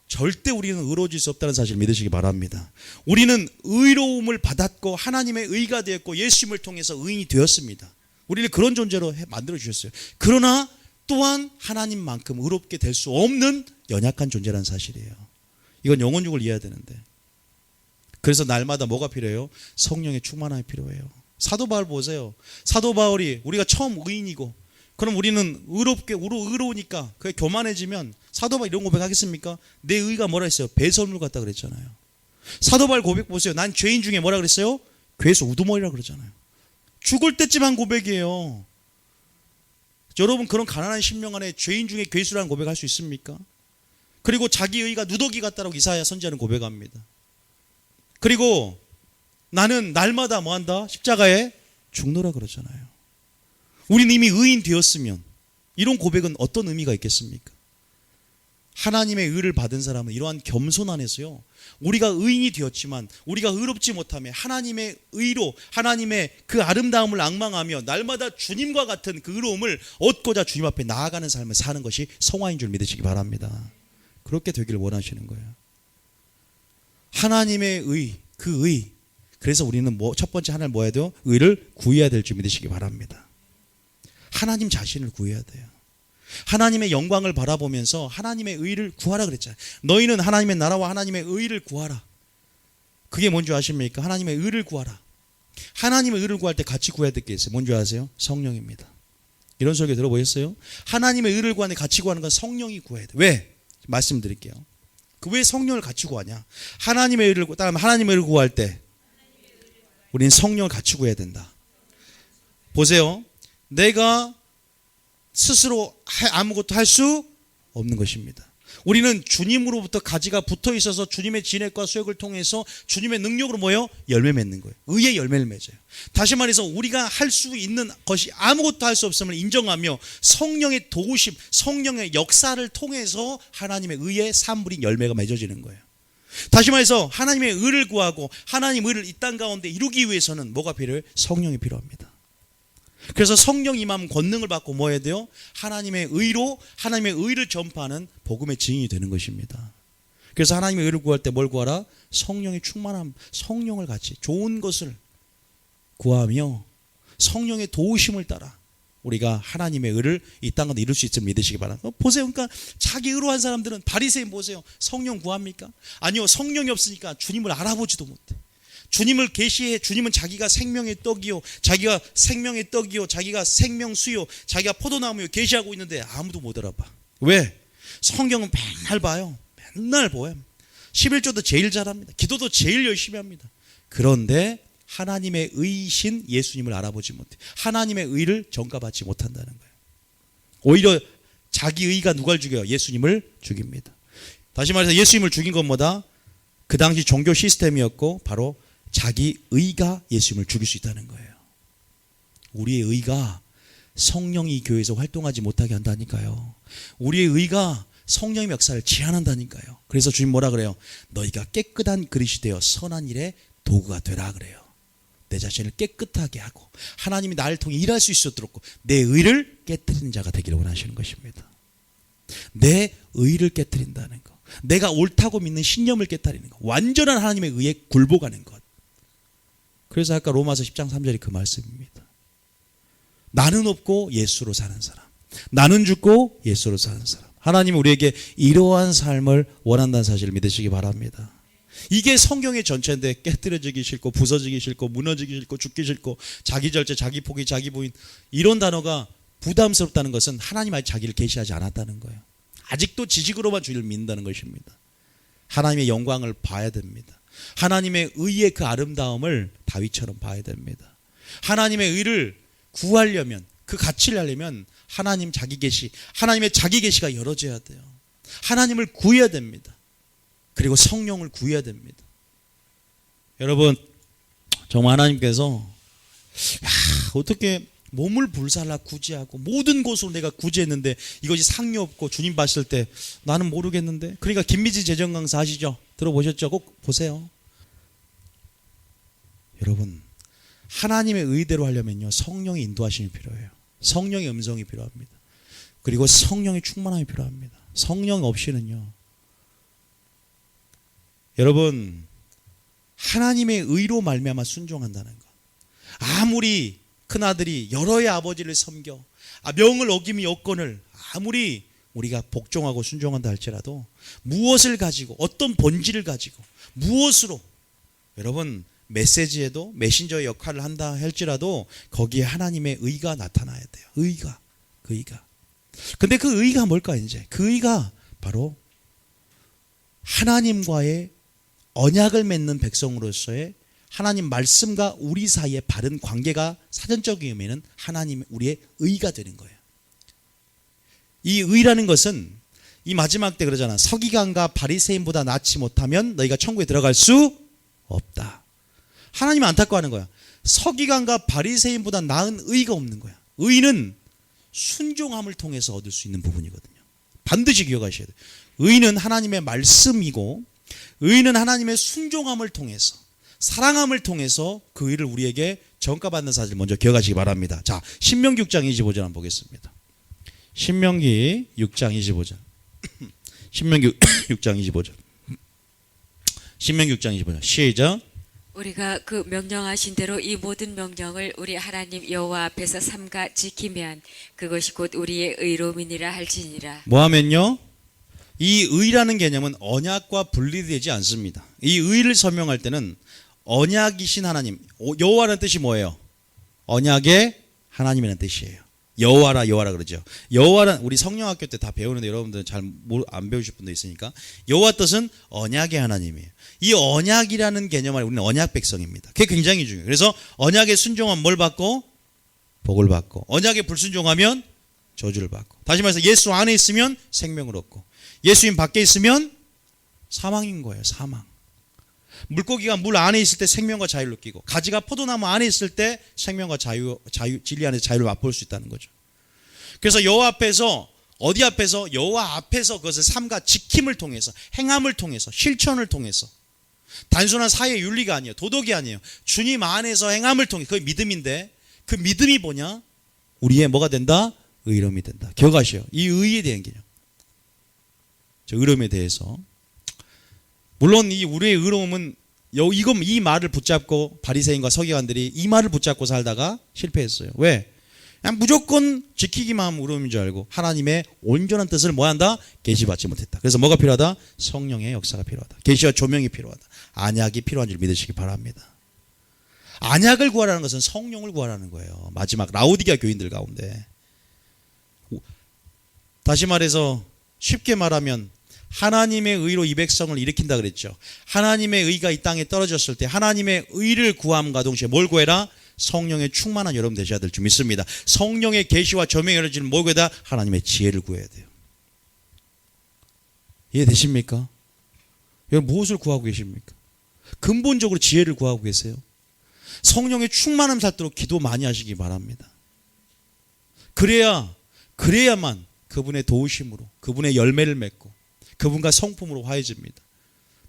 절대 우리는 의로워질 수 없다는 사실을 믿으시기 바랍니다. 우리는 의로움을 받았고 하나님의 의가 되었고 예수님을 통해서 의인이 되었습니다. 우리를 그런 존재로 만들어 주셨어요. 그러나 또한 하나님만큼 의롭게 될 수 없는 연약한 존재라는 사실이에요. 이건 영혼육을 이해해야 되는데. 그래서 날마다 뭐가 필요해요? 성령의 충만함이 필요해요. 사도 바울 보세요. 사도 바울이 우리가 처음 의인이고 그럼 우리는 의로우니까 그게 교만해지면 사도 바울 이런 고백하겠습니까? 내 의가 뭐라 했어요? 배설물 같다 그랬잖아요. 사도 바울 고백 보세요. 난 죄인 중에 뭐라 그랬어요? 괴수 우두머리라 그러잖아요. 죽을 때쯤 한 고백이에요. 여러분 그런 가난한 심령 안에 죄인 중에 괴수라는 고백할 수 있습니까? 그리고 자기 의가 누더기 같다라고 이사야 선지자는 고백합니다. 그리고 나는 날마다 뭐한다? 십자가에 죽노라 그러잖아요. 우리는 이미 의인 되었으면 이런 고백은 어떤 의미가 있겠습니까? 하나님의 의를 받은 사람은 이러한 겸손 안에서요, 우리가 의인이 되었지만 우리가 의롭지 못하며 하나님의 의로 하나님의 그 아름다움을 앙망하며 날마다 주님과 같은 그 의로움을 얻고자 주님 앞에 나아가는 삶을 사는 것이 성화인 줄 믿으시기 바랍니다. 그렇게 되기를 원하시는 거예요. 하나님의 의, 그 의. 그래서 우리는 첫 번째 하나를 뭐 해야 돼요? 의를 구해야 될 줄 믿으시기 바랍니다. 하나님 자신을 구해야 돼요. 하나님의 영광을 바라보면서 하나님의 의를 구하라 그랬잖아요. 너희는 하나님의 나라와 하나님의 의를 구하라. 그게 뭔지 아십니까? 하나님의 의를 구하라. 하나님의 의를 구할 때 같이 구해야 될 게 있어요. 뭔지 아세요? 성령입니다. 이런 설교 들어보셨어요? 하나님의 의를 구하는데 같이 구하는 건 성령이 구해야 돼. 왜? 말씀드릴게요. 그 왜 성령을 같이 구하냐? 하나님의 의를 구할 때 우리는 성령을 같이 구해야 된다. 보세요. 내가 스스로 아무것도 할 수 없는 것입니다. 우리는 주님으로부터 가지가 붙어 있어서 주님의 진액과 수액을 통해서 주님의 능력으로 뭐예요? 열매 맺는 거예요. 의의 열매를 맺어요. 다시 말해서 우리가 할 수 있는 것이 아무것도 할 수 없음을 인정하며 성령의 도우심, 성령의 역사를 통해서 하나님의 의의 산물인 열매가 맺어지는 거예요. 다시 말해서 하나님의 의를 구하고 하나님의 의를 이 땅 가운데 이루기 위해서는 뭐가 필요해요? 성령이 필요합니다. 그래서 성령 임함 권능을 받고 뭐 해야 돼요? 하나님의 의로 하나님의 의를 전파하는 복음의 증인이 되는 것입니다. 그래서 하나님의 의를 구할 때 뭘 구하라? 성령의 충만함, 성령을 같이 좋은 것을 구하며 성령의 도우심을 따라 우리가 하나님의 의를 이 땅 가운데 이룰 수 있음을 믿으시기 바랍니다. 보세요. 그러니까 자기 의로한 사람들은 바리새인 보세요. 성령 구합니까? 아니요. 성령이 없으니까 주님을 알아보지도 못해. 주님을 계시해. 주님은 자기가 생명의 떡이요, 자기가 생명의 떡이요, 자기가 생명수요, 자기가 포도나무요 계시하고 있는데 아무도 못 알아봐. 왜? 성경은 맨날 봐요. 맨날 보여. 11조도 제일 잘합니다. 기도도 제일 열심히 합니다. 그런데 하나님의 의이신 예수님을 알아보지 못해. 하나님의 의를 전가받지 못한다는 거예요. 오히려 자기 의가 누굴 죽여요? 예수님을 죽입니다. 다시 말해서 예수님을 죽인 건 뭐다? 그 당시 종교 시스템이었고 바로 자기 의가 예수님을 죽일 수 있다는 거예요. 우리의 의가 성령이 교회에서 활동하지 못하게 한다니까요. 우리의 의가 성령의 역사를 제한한다니까요. 그래서 주님 뭐라 그래요? 너희가 깨끗한 그릇이 되어 선한 일에 도구가 되라 그래요. 내 자신을 깨끗하게 하고 하나님이 나를 통해 일할 수 있도록 내 의를 깨뜨리는 자가 되기를 원하시는 것입니다. 내 의를 깨뜨린다는 것, 내가 옳다고 믿는 신념을 깨뜨리는 것, 완전한 하나님의 의에 굴복하는 것. 그래서 아까 로마서 10장 3절이 그 말씀입니다. 나는 없고 예수로 사는 사람, 나는 죽고 예수로 사는 사람. 하나님은 우리에게 이러한 삶을 원한다는 사실을 믿으시기 바랍니다. 이게 성경의 전체인데 깨뜨려지기 싫고 부서지기 싫고 무너지기 싫고 죽기 싫고 자기 절제, 자기 포기, 자기 부인, 이런 단어가 부담스럽다는 것은 하나님 아직 자기를 계시하지 않았다는 거예요. 아직도 지식으로만 주를 믿는다는 것입니다. 하나님의 영광을 봐야 됩니다. 하나님의 의의 그 아름다움을 다윗처럼 봐야 됩니다. 하나님의 의를 구하려면, 그 가치를 하려면 하나님의 자기 계시가 열어져야 돼요. 하나님을 구해야 됩니다. 그리고 성령을 구해야 됩니다. 여러분, 정말 하나님께서 어떻게 몸을 불살라 구제하고 모든 곳으로 내가 구제했는데 이것이 상료 없고 주님 봤을 때 나는 모르겠는데. 그러니까 김미지 재정 강사 아시죠? 들어보셨죠? 꼭 보세요. 여러분, 하나님의 의대로 하려면요, 성령의 인도하심이 필요해요. 성령의 음성이 필요합니다. 그리고 성령의 충만함이 필요합니다. 성령 없이는요, 여러분, 하나님의 의로 말미암아 순종한다는 것. 아무리 큰아들이 여러의 아버지를 섬겨 명을 어기며 여건을 아무리 우리가 복종하고 순종한다 할지라도 무엇을 가지고, 어떤 본질을 가지고, 무엇으로, 여러분, 메시지에도 메신저의 역할을 한다 할지라도 거기에 하나님의 의가 나타나야 돼요. 의가. 근데 그 의가 뭘까? 이제 그 의가 바로 하나님과의 언약을 맺는 백성으로서의 하나님 말씀과 우리 사이의 바른 관계가 사전적인 의미는 하나님, 우리의 의가 되는 거예요. 이 의라는 것은 이 마지막 때 그러잖아. 서기관과 바리새인보다 낫지 못하면 너희가 천국에 들어갈 수 없다. 하나님이 안타까워하는 거야. 서기관과 바리새인보다 나은 의가 없는 거야. 의는 순종함을 통해서 얻을 수 있는 부분이거든요. 반드시 기억하셔야 돼요. 의는 하나님의 말씀이고, 의는 하나님의 순종함을 통해서, 사랑함을 통해서 그 의를 우리에게 전가받는 사실을 먼저 기억하시기 바랍니다. 자, 신명기 6장 25절 한번 보겠습니다. 신명기 6장 25절. 신명기 6장 25절. 신명기 6장 25절. 시작. 우리가 그 명령하신 대로 이 모든 명령을 우리 하나님 여호와 앞에서 삼가 지키면 그것이 곧 우리의 의로움이니라 할지니라. 뭐 하면요? 이 의라는 개념은 언약과 분리되지 않습니다. 이 의를 설명할 때는 언약이신 하나님, 여호와라는 뜻이 뭐예요? 언약의 하나님이라는 뜻이에요. 여호와라 그러죠. 여호와는 우리 성령학교 때 다 배우는데 여러분들은 잘 안 배우실 분도 있으니까, 여호와 뜻은 언약의 하나님이에요. 이 언약이라는 개념 안에 우리는 언약 백성입니다. 그게 굉장히 중요해요. 그래서 언약에 순종하면 뭘 받고? 복을 받고, 언약에 불순종하면 저주를 받고. 다시 말해서 예수 안에 있으면 생명을 얻고, 예수님 밖에 있으면 사망인 거예요. 사망. 물고기가 물 안에 있을 때 생명과 자유를 느끼고, 가지가 포도나무 안에 있을 때 생명과 자유, 진리 안에서 자유를 맛볼 수 있다는 거죠. 그래서 여호와 앞에서, 어디 앞에서? 여호와 앞에서 그것을 삼가 지킴을 통해서, 행함을 통해서, 실천을 통해서, 단순한 사회 윤리가 아니에요. 도덕이 아니에요. 주님 안에서 행함을 통해, 그게 믿음인데, 그 믿음이 뭐냐? 우리의 뭐가 된다? 의로움이 된다. 기억하시오. 이 의에 대한 개념. 저 의로움에 대해서. 물론 이 우리의 의로움은 이 말을 붙잡고 바리새인과 서기관들이 이 말을 붙잡고 살다가 실패했어요. 왜? 그냥 무조건 지키기만 하면 의로움인 줄 알고 하나님의 온전한 뜻을 뭐 한다? 계시받지 못했다. 그래서 뭐가 필요하다? 성령의 역사가 필요하다. 계시와 조명이 필요하다. 안약이 필요한 줄 믿으시기 바랍니다. 안약을 구하라는 것은 성령을 구하라는 거예요. 마지막 라오디게아 교인들 가운데. 다시 말해서 쉽게 말하면 하나님의 의로 이 백성을 일으킨다 그랬죠. 하나님의 의가 이 땅에 떨어졌을 때 하나님의 의를 구함과 동시에 뭘 구해라? 성령의 충만한 여러분 되셔야 될 줄 믿습니다. 성령의 계시와 조명이 열어지는 뭘 구해야? 하나님의 지혜를 구해야 돼요. 이해되십니까? 여러분 무엇을 구하고 계십니까? 근본적으로 지혜를 구하고 계세요. 성령의 충만함 살도록 기도 많이 하시기 바랍니다. 그래야만 그분의 도우심으로, 그분의 열매를 맺고 그분과 성품으로 화해집니다.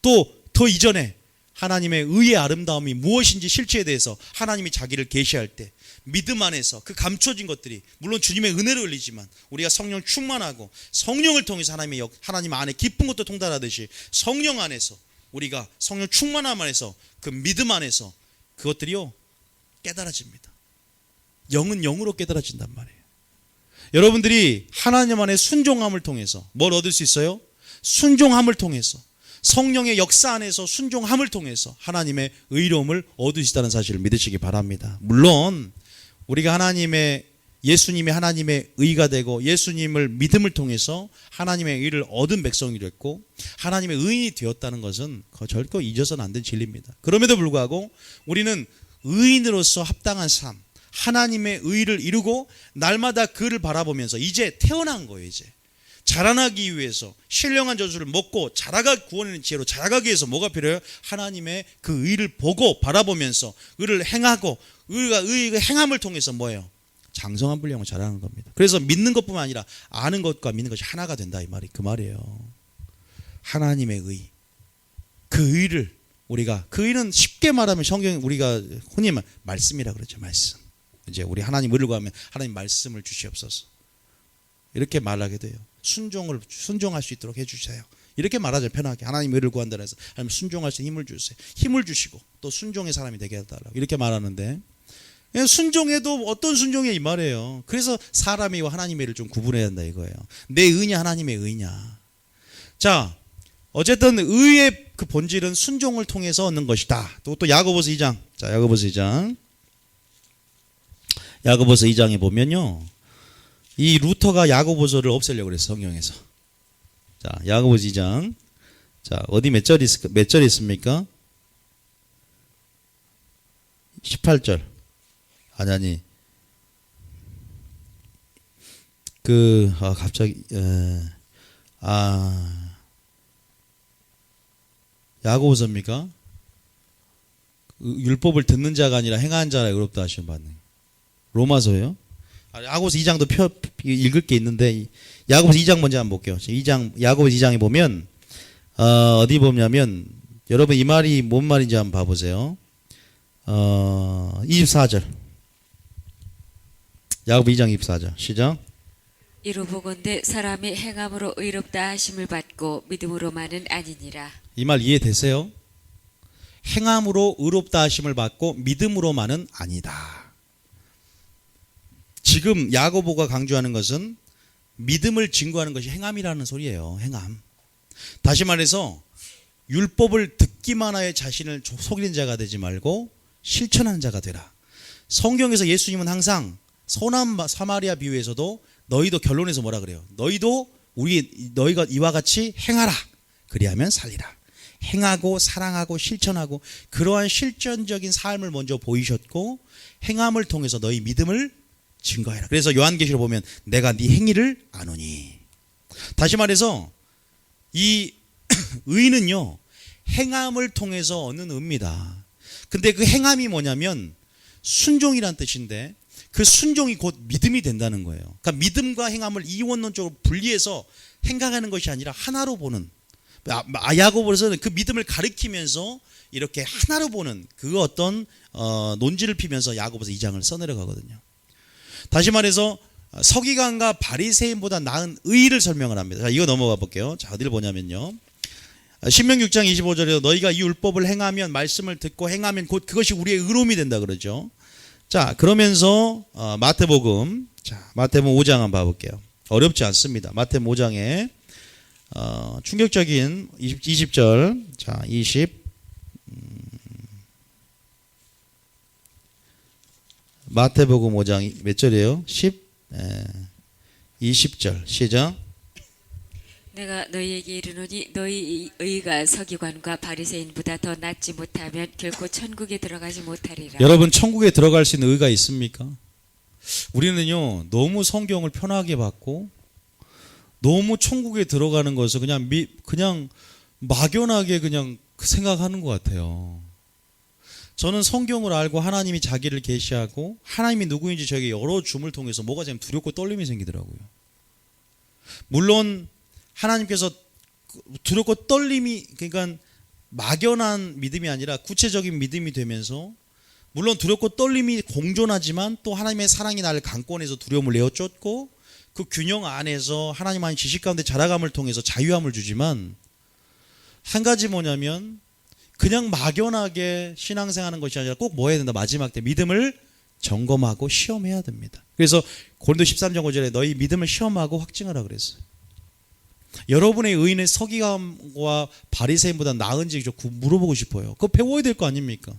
또 더 이전에 하나님의 의의 아름다움이 무엇인지 실체에 대해서 하나님이 자기를 계시할 때 믿음 안에서 그 감춰진 것들이, 물론 주님의 은혜로 열리지만 우리가 성령 충만하고 성령을 통해서 하나님 안에 깊은 것도 통달하듯이 성령 안에서, 우리가 성령 충만함 안에서, 그 믿음 안에서 그것들이요 깨달아집니다. 영은 영으로 깨달아진단 말이에요. 여러분들이 하나님 안에 순종함을 통해서 뭘 얻을 수 있어요? 순종함을 통해서, 성령의 역사 안에서 순종함을 통해서 하나님의 의로움을 얻을 수 있다는 사실을 믿으시기 바랍니다. 물론 우리가 하나님의 예수님이 하나님의 의가 되고 예수님을 믿음을 통해서 하나님의 의를 얻은 백성이 됐고 하나님의 의인이 되었다는 것은 결코 잊어서는 안 된 진리입니다. 그럼에도 불구하고 우리는 의인으로서 합당한 삶, 하나님의 의를 이루고 날마다 그를 바라보면서 이제 태어난 거예요. 이제 자라나기 위해서 신령한 저주를 먹고 자라가 구원의 지혜로 자라가기 위해서 뭐가 필요해요? 하나님의 그 의를 보고 바라보면서 의를 행하고 의의 행함을 통해서 뭐예요? 장성한 분량을 자라는 겁니다. 그래서 믿는 것뿐만 아니라 아는 것과 믿는 것이 하나가 된다 이 말이 그 말이에요. 하나님의 의, 그 의를 우리가 그 의는 쉽게 말하면 성경 우리가 흔히 말씀이라 그러죠. 말씀. 이제 우리 하나님 의를 구하면 하나님 말씀을 주시옵소서 이렇게 말하게 돼요. 순종할 수 있도록 해주세요. 이렇게 말하죠. 편하게 하나님 의를 구한다 해서 하나님 순종할 수 있는 힘을 주세요. 힘을 주시고 또 순종의 사람이 되게 해달라고 이렇게 말하는데 순종해도 어떤 순종이야 이 말이에요. 그래서 사람이 하나님의 의를 좀 구분해야 한다 이거예요. 내 의냐 하나님의 의냐. 자 어쨌든 의의 그 본질은 순종을 통해서 얻는 것이다. 또 야고보서 2장. 자 야고보서 2장. 야고보서 2장에 보면요. 이 루터가 야고보서를 없애려고 그랬어 성경에서. 자 야고보서 2장. 자 어디 몇 절 있습니까? 18절. 아니 갑자기 야고보서입니까? 율법을 듣는 자가 아니라 행하는 자라 의롭다 하시는 바는 로마서예요. 야고보서 2장도 읽을 게 있는데 야고보서 2장 먼저 한번 볼게요. 야고보서 2장에 보면 어디 보냐면 여러분 이 말이 뭔 말인지 한번 봐보세요. 24절 야고보 2장 24절 시작. 이로 보건대 사람이 행함으로 의롭다 하심을 받고 믿음으로만은 아니니라. 이 말 이해되세요? 행함으로 의롭다 하심을 받고 믿음으로만은 아니다. 지금 야고보가 강조하는 것은 믿음을 증거하는 것이 행함이라는 소리예요. 행함. 다시 말해서 율법을 듣기만 하여 자신을 속이는 자가 되지 말고 실천하는 자가 되라. 성경에서 예수님은 항상 선한 사마리아 비유에서도 너희도 결론에서 뭐라 그래요? 너희가 이와 같이 행하라. 그리하면 살리라. 행하고 사랑하고 실천하고 그러한 실전적인 삶을 먼저 보이셨고 행함을 통해서 너희 믿음을 증거해라. 그래서 요한계시록 보면 내가 네 행위를 아노니. 다시 말해서 이 의는요 행함을 통해서 얻는 의입니다. 근데 그 행함이 뭐냐면 순종이란 뜻인데 그 순종이 곧 믿음이 된다는 거예요. 그러니까 믿음과 행함을 이원론적으로 분리해서 행각하는 것이 아니라 하나로 보는. 야고보서는 그 믿음을 가리키면서 이렇게 하나로 보는 그 어떤 논지를 피면서 야고보서 2장을 써내려가거든요. 다시 말해서 서기관과 바리새인보다 나은 의를 설명을 합니다. 자, 이거 넘어가 볼게요. 자, 어디를 보냐면요. 신명기 6장 25절에서 너희가 이 율법을 행하면 말씀을 듣고 행하면 곧 그것이 우리의 의로움이 된다 그러죠. 자, 그러면서 마태복음 5장 한번 봐볼게요. 어렵지 않습니다. 마태복음 5장에 충격적인 20절. 자, 20 마태복음 5장 몇 절이에요? 20절 시작. 내가 너희에게 이르노니 너희 의가 서기관과 바리새인보다 더 낫지 못하면 결코 천국에 들어가지 못하리라. 여러분 천국에 들어갈 수 있는 의가 있습니까? 우리는요 너무 성경을 편하게 받고 너무 천국에 들어가는 것을 그냥 막연하게 그냥 생각하는 것 같아요. 저는 성경을 알고 하나님이 자기를 계시하고 하나님이 누구인지 저에게 열어줌을 통해서 뭐가 좀 두렵고 떨림이 생기더라고요. 물론 하나님께서 두렵고 떨림이 그러니까 막연한 믿음이 아니라 구체적인 믿음이 되면서 물론 두렵고 떨림이 공존하지만 또 하나님의 사랑이 나를 강권해서 두려움을 내어쫓고 그 균형 안에서 하나님 안에 지식 가운데 자라감을 통해서 자유함을 주지만 한 가지 뭐냐면 그냥 막연하게 신앙생활하는 것이 아니라 꼭 뭐 해야 된다? 마지막 때 믿음을 점검하고 시험해야 됩니다. 그래서 고린도 13장 5절에 너희 믿음을 시험하고 확증하라 그랬어요. 여러분의 의인은 서기관과 바리새인보다 나은지 물어보고 싶어요. 그거 배워야 될 거 아닙니까?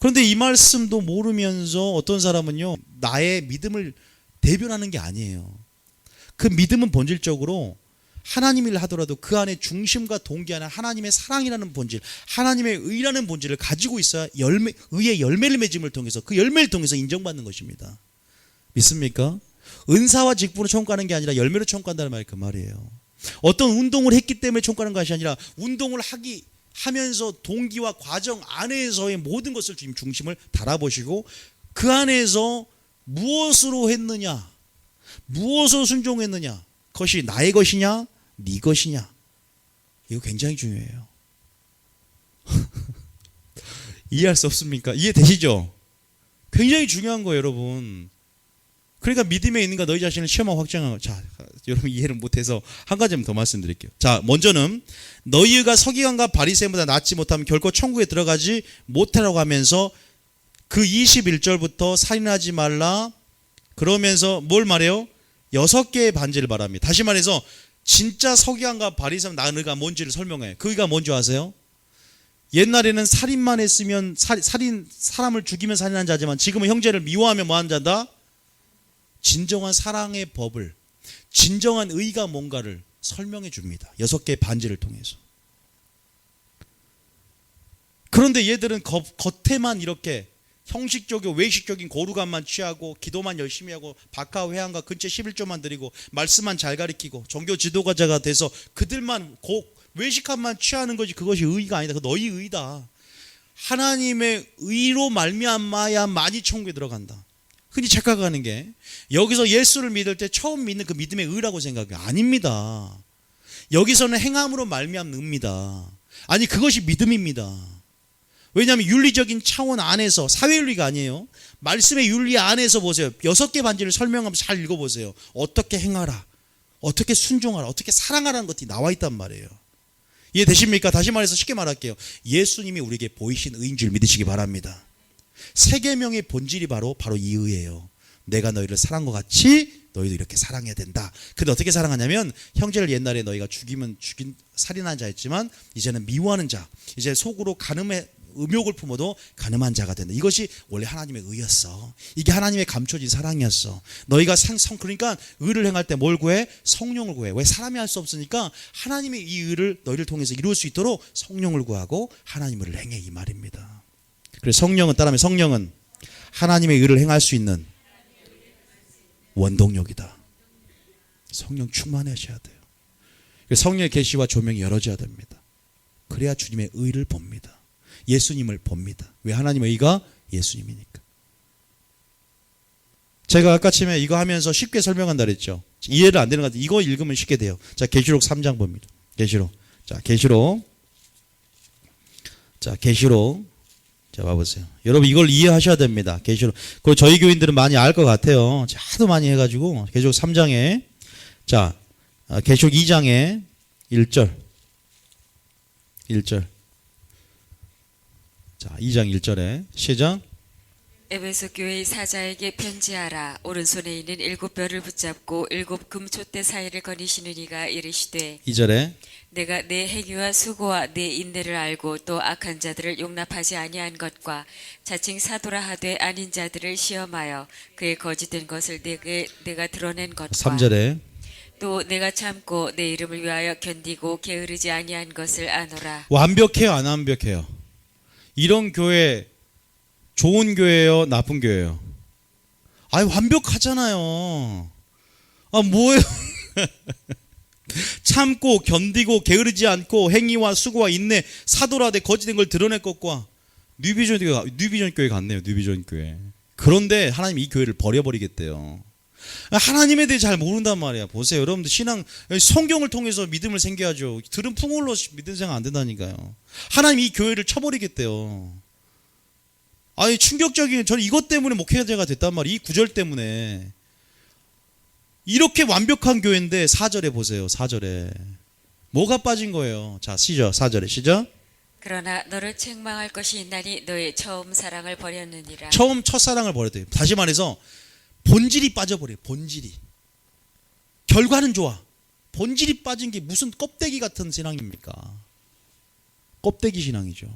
그런데 이 말씀도 모르면서 어떤 사람은요, 나의 믿음을 대변하는 게 아니에요. 그 믿음은 본질적으로 하나님 일을 하더라도 그 안에 중심과 동기 안에 하나님의 사랑이라는 본질, 하나님의 의라는 본질을 가지고 있어야 의의 열매를 맺음을 통해서 그 열매를 통해서 인정받는 것입니다. 믿습니까? 은사와 직분으로 천국가는 게 아니라 열매로 천국간다는 말이 그 말이에요. 어떤 운동을 했기 때문에 천국가는 것이 아니라 운동을 하면서 동기와 과정 안에서의 모든 것을 주님 중심을 달아보시고 그 안에서 무엇으로 했느냐, 무엇으로 순종했느냐, 그것이 나의 것이냐 네 것이냐, 이거 굉장히 중요해요. 이해할 수 없습니까? 이해되시죠? 굉장히 중요한 거예요, 여러분. 그러니까 믿음에 있는가 너희 자신을 시험하고 확정하고. 자, 여러분 이해를 못해서 한 가지만 더 말씀드릴게요. 자, 먼저는 너희가 서기관과 바리새인보다 낫지 못하면 결코 천국에 들어가지 못하라고 하면서 그 21절부터 살인하지 말라 그러면서 뭘 말해요? 6개의 반지를 말합니다. 다시 말해서 진짜 서기관과 바리새인 나그가 뭔지를 설명해요. 그가 뭔지 아세요? 옛날에는 살인만 했으면 사람을 죽이면 살인한 자지만 지금은 형제를 미워하면 뭐하는 자다? 진정한 사랑의 법을, 진정한 의가 뭔가를 설명해 줍니다. 6개의 반지를 통해서. 그런데 얘들은 겉에만 이렇게 형식적이고 외식적인 고루감만 취하고 기도만 열심히 하고 박하 회한과 근처 11조만 드리고 말씀만 잘 가리키고 종교 지도자가 돼서 그들만 외식함만 취하는 거지 그것이 의가 아니다. 그거 너희 의다. 하나님의 의로 말미암아야 많이 천국에 들어간다. 흔히 착각하는 게 여기서 예수를 믿을 때 처음 믿는 그 믿음의 의라고 생각해요. 아닙니다. 여기서는 행함으로 말미암는 의입니다. 아니 그것이 믿음입니다. 왜냐하면 윤리적인 차원 안에서 사회윤리가 아니에요. 말씀의 윤리 안에서 보세요. 6개 반지를 설명하면서 잘 읽어보세요. 어떻게 행하라, 어떻게 순종하라, 어떻게 사랑하라는 것들이 나와 있단 말이에요. 이해되십니까? 다시 말해서 쉽게 말할게요. 예수님이 우리에게 보이신 의인 줄 믿으시기 바랍니다. 세계명의 본질이 바로 이 의예요. 내가 너희를 사랑한 것 같이 너희도 이렇게 사랑해야 된다. 근데 어떻게 사랑하냐면 형제를 옛날에 너희가 죽인 살인한 자였지만 이제는 미워하는 자, 이제 속으로 간음의 음욕을 품어도 가늠한 자가 된다. 이것이 원래 하나님의 의였어. 이게 하나님의 감춰진 사랑이었어. 너희가 그러니까 의를 행할 때 뭘 구해? 성령을 구해. 왜? 사람이 할 수 없으니까 하나님의 이 의를 너희를 통해서 이룰 수 있도록 성령을 구하고 하나님을 행해, 이 말입니다. 그래서 성령은 따라하면 성령은 하나님의 의를 행할 수 있는 원동력이다. 성령 충만하셔야 돼요. 성령의 계시와 조명이 열어져야 됩니다. 그래야 주님의 의를 봅니다. 예수님을 봅니다. 왜? 하나님의 의가 예수님이니까. 제가 아까 처음에 이거 하면서 쉽게 설명한다 그랬죠. 이해를 안 되는 것 같아요. 이거 읽으면 쉽게 돼요. 자, 계시록 3장 봅니다. 계시록. 자, 계시록. 자, 봐보세요. 여러분 이걸 이해하셔야 됩니다. 계시록. 그리고 저희 교인들은 많이 알 것 같아요. 하도 많이 해가지고. 계시록 3장에. 자, 계시록 2장에 1절. 자, 2장 1절에 시작. 에베소 교회의 사자에게 편지하라. 오른손에 있는 7별을 붙잡고 7 금촛대 사이를 거니시는 이가 이르시되 2절에 내가 내 행위와 수고와 내 인내를 알고 또 악한 자들을 용납하지 아니한 것과 자칭 사도라 하되 아닌 자들을 시험하여 그의 거짓된 것을 내가 드러낸 것과 3절에 또 내가 참고 내 이름을 위하여 견디고 게으르지 아니한 것을 아노라. 완벽해요, 안 완벽해요? 이런 교회 좋은 교회예요, 나쁜 교회예요? 아니 완벽하잖아요. 아 뭐예요? 참고 견디고 게으르지 않고 행위와 수고와 인내 사도라되 거짓된 걸 드러낼 것과 뉴비전 교회 같네요. 뉴비전 교회. 그런데 하나님 이 교회를 버려버리겠대요. 하나님에 대해 잘 모른단 말이야. 보세요, 여러분들 신앙 성경을 통해서 믿음을 생겨야죠. 들은 풍월로 믿음 생각 안 된다니까요. 하나님 이 교회를 쳐버리겠대요. 아니 충격적인, 저는 이것 때문에 목회자가 됐단 말이에요. 이 구절 때문에. 이렇게 완벽한 교회인데 4절에 보세요. 4절에 뭐가 빠진 거예요? 자, 시작. 4절에 시작. 그러나 너를 책망할 것이 있나니 너의 처음 사랑을 버렸느니라. 처음 첫사랑을 버렸대요. 다시 말해서 본질이 빠져버려요. 본질이. 결과는 좋아. 본질이 빠진 게 무슨 껍데기 같은 신앙입니까? 껍데기 신앙이죠.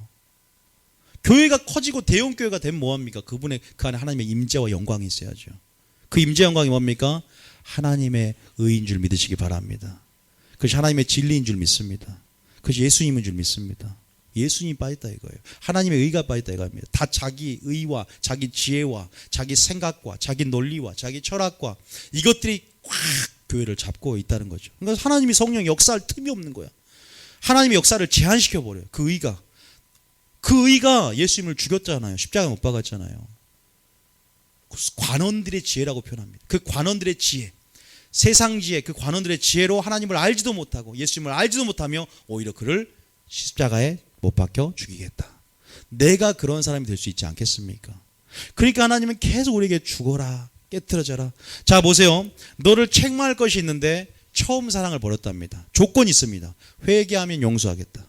교회가 커지고 대형 교회가 되면 뭐합니까? 그 안에 하나님의 임재와 영광이 있어야죠. 그 임재 영광이 뭡니까? 하나님의 의인 줄 믿으시기 바랍니다. 그것이 하나님의 진리인 줄 믿습니다. 그것이 예수님인 줄 믿습니다. 예수님이 빠졌다 이거예요. 하나님의 의가 빠졌다 이거입니다. 다 자기 의와 자기 지혜와 자기 생각과 자기 논리와 자기 철학과 이것들이 꽉 교회를 잡고 있다는 거죠. 그러니까 하나님이 성령 역사할 틈이 없는 거야. 하나님의 역사를 제한시켜 버려요. 그 의가 예수님을 죽였잖아요. 십자가 못 박았잖아요. 관원들의 지혜라고 표현합니다. 그 관원들의 지혜, 세상 지혜, 그 관원들의 지혜로 하나님을 알지도 못하고 예수님을 알지도 못하며 오히려 그를 십자가에 못 박혀 죽이겠다. 내가 그런 사람이 될 수 있지 않겠습니까? 그러니까 하나님은 계속 우리에게 죽어라, 깨트려져라. 자 보세요. 너를 책망할 것이 있는데 처음 사랑을 버렸답니다. 조건이 있습니다. 회개하면 용서하겠다.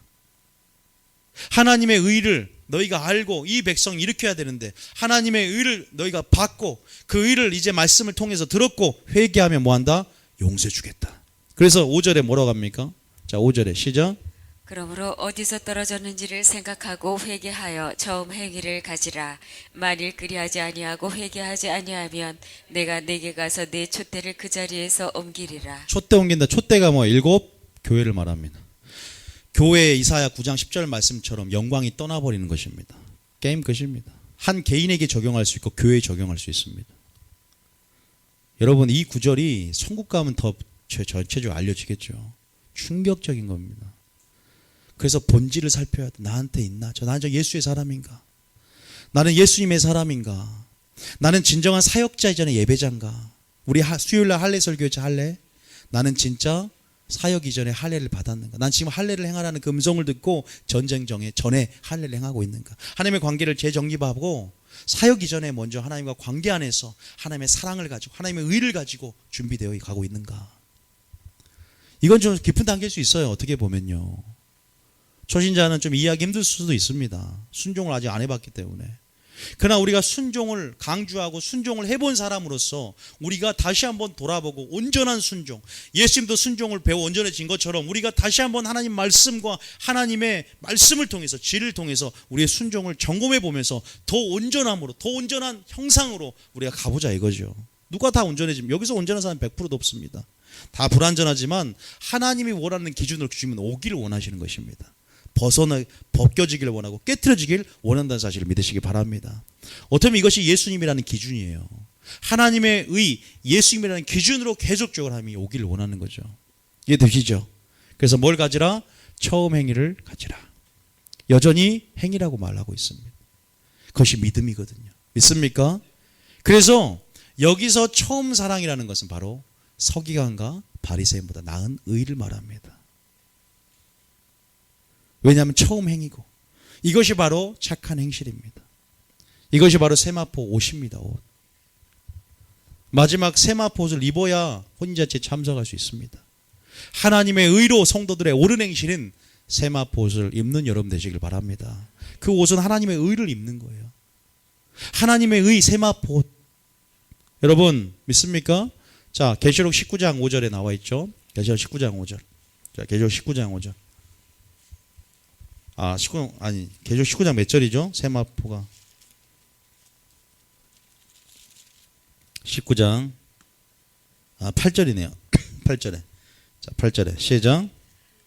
하나님의 의를 너희가 알고 이 백성이 이렇게 해야 되는데 하나님의 의를 너희가 받고 그 의를 이제 말씀을 통해서 들었고 회개하면 뭐한다? 용서해 주겠다. 그래서 5절에 뭐라고 합니까? 자 5절에 시작. 그러므로 어디서 떨어졌는지를 생각하고 회개하여 처음 행위를 가지라. 만일 그리하지 아니하고 회개하지 아니하면 내가 내게 가서 내 촛대를 그 자리에서 옮기리라. 촛대 옮긴다. 촛대가 뭐 일곱 교회를 말합니다. 교회 이사야 9장 10절 말씀처럼 영광이 떠나버리는 것입니다. 게임 끝입니다. 한 개인에게 적용할 수 있고 교회에 적용할 수 있습니다. 여러분 이 구절이 천국 가면 더 전체적으로 알려지겠죠. 충격적인 겁니다. 그래서 본질을 살펴야 돼. 나한테 있나? 나는 저 예수의 사람인가? 나는 예수님의 사람인가? 나는 진정한 사역자 이전의 예배자인가? 우리 수요일날 할례 설교회자 할례? 나는 진짜 사역 이전에 할례를 받았는가? 난 지금 할례를 행하라는 그 음성을 듣고 전에 할례를 행하고 있는가? 하나님의 관계를 재정립하고 사역 이전에 먼저 하나님과 관계 안에서 하나님의 사랑을 가지고 하나님의 의를 가지고 준비되어 가고 있는가? 이건 좀 깊은 단계일 수 있어요. 어떻게 보면요. 초신자는 좀 이해하기 힘들 수도 있습니다. 순종을 아직 안 해봤기 때문에. 그러나 우리가 순종을 강조하고 순종을 해본 사람으로서 우리가 다시 한번 돌아보고 온전한 순종, 예수님도 순종을 배워 온전해진 것처럼 우리가 다시 한번 하나님 말씀과 하나님의 말씀을 통해서 진리를 통해서 우리의 순종을 점검해 보면서 더 온전함으로 더 온전한 형상으로 우리가 가보자 이거죠. 누가 다 온전해지면 여기서 온전한 사람 100%도 없습니다. 다 불완전하지만 하나님이 원하는 기준으로 주시면 오기를 원하시는 것입니다. 벗겨지기를 원하고 깨트려지길 원한다는 사실을 믿으시기 바랍니다. 어쩌면 이것이 예수님이라는 기준이에요. 하나님의 의, 예수님이라는 기준으로 계속적으로 하나님이 오기를 원하는 거죠. 이해되시죠? 그래서 뭘 가지라? 처음 행위를 가지라. 여전히 행위라고 말하고 있습니다. 그것이 믿음이거든요. 믿습니까? 그래서 여기서 처음 사랑이라는 것은 바로 서기관과 바리새인보다 나은 의를 말합니다. 왜냐하면 처음 행위고 이것이 바로 착한 행실입니다. 이것이 바로 세마포 옷입니다. 옷. 마지막 세마포 옷을 입어야 혼인잔치에 참석할 수 있습니다. 하나님의 의로 성도들의 옳은 행실은 세마포 옷을 입는 여러분 되시길 바랍니다. 그 옷은 하나님의 의를 입는 거예요. 하나님의 의 세마포 옷. 여러분 믿습니까? 자, 계시록 19장 5절에 나와 있죠. 계시록 19장 5절. 자, 계시록 19장 5절. 계시록 19장 몇 절이죠? 세마포가 19장 8절이네요. 8절에. 자, 8절에 시작.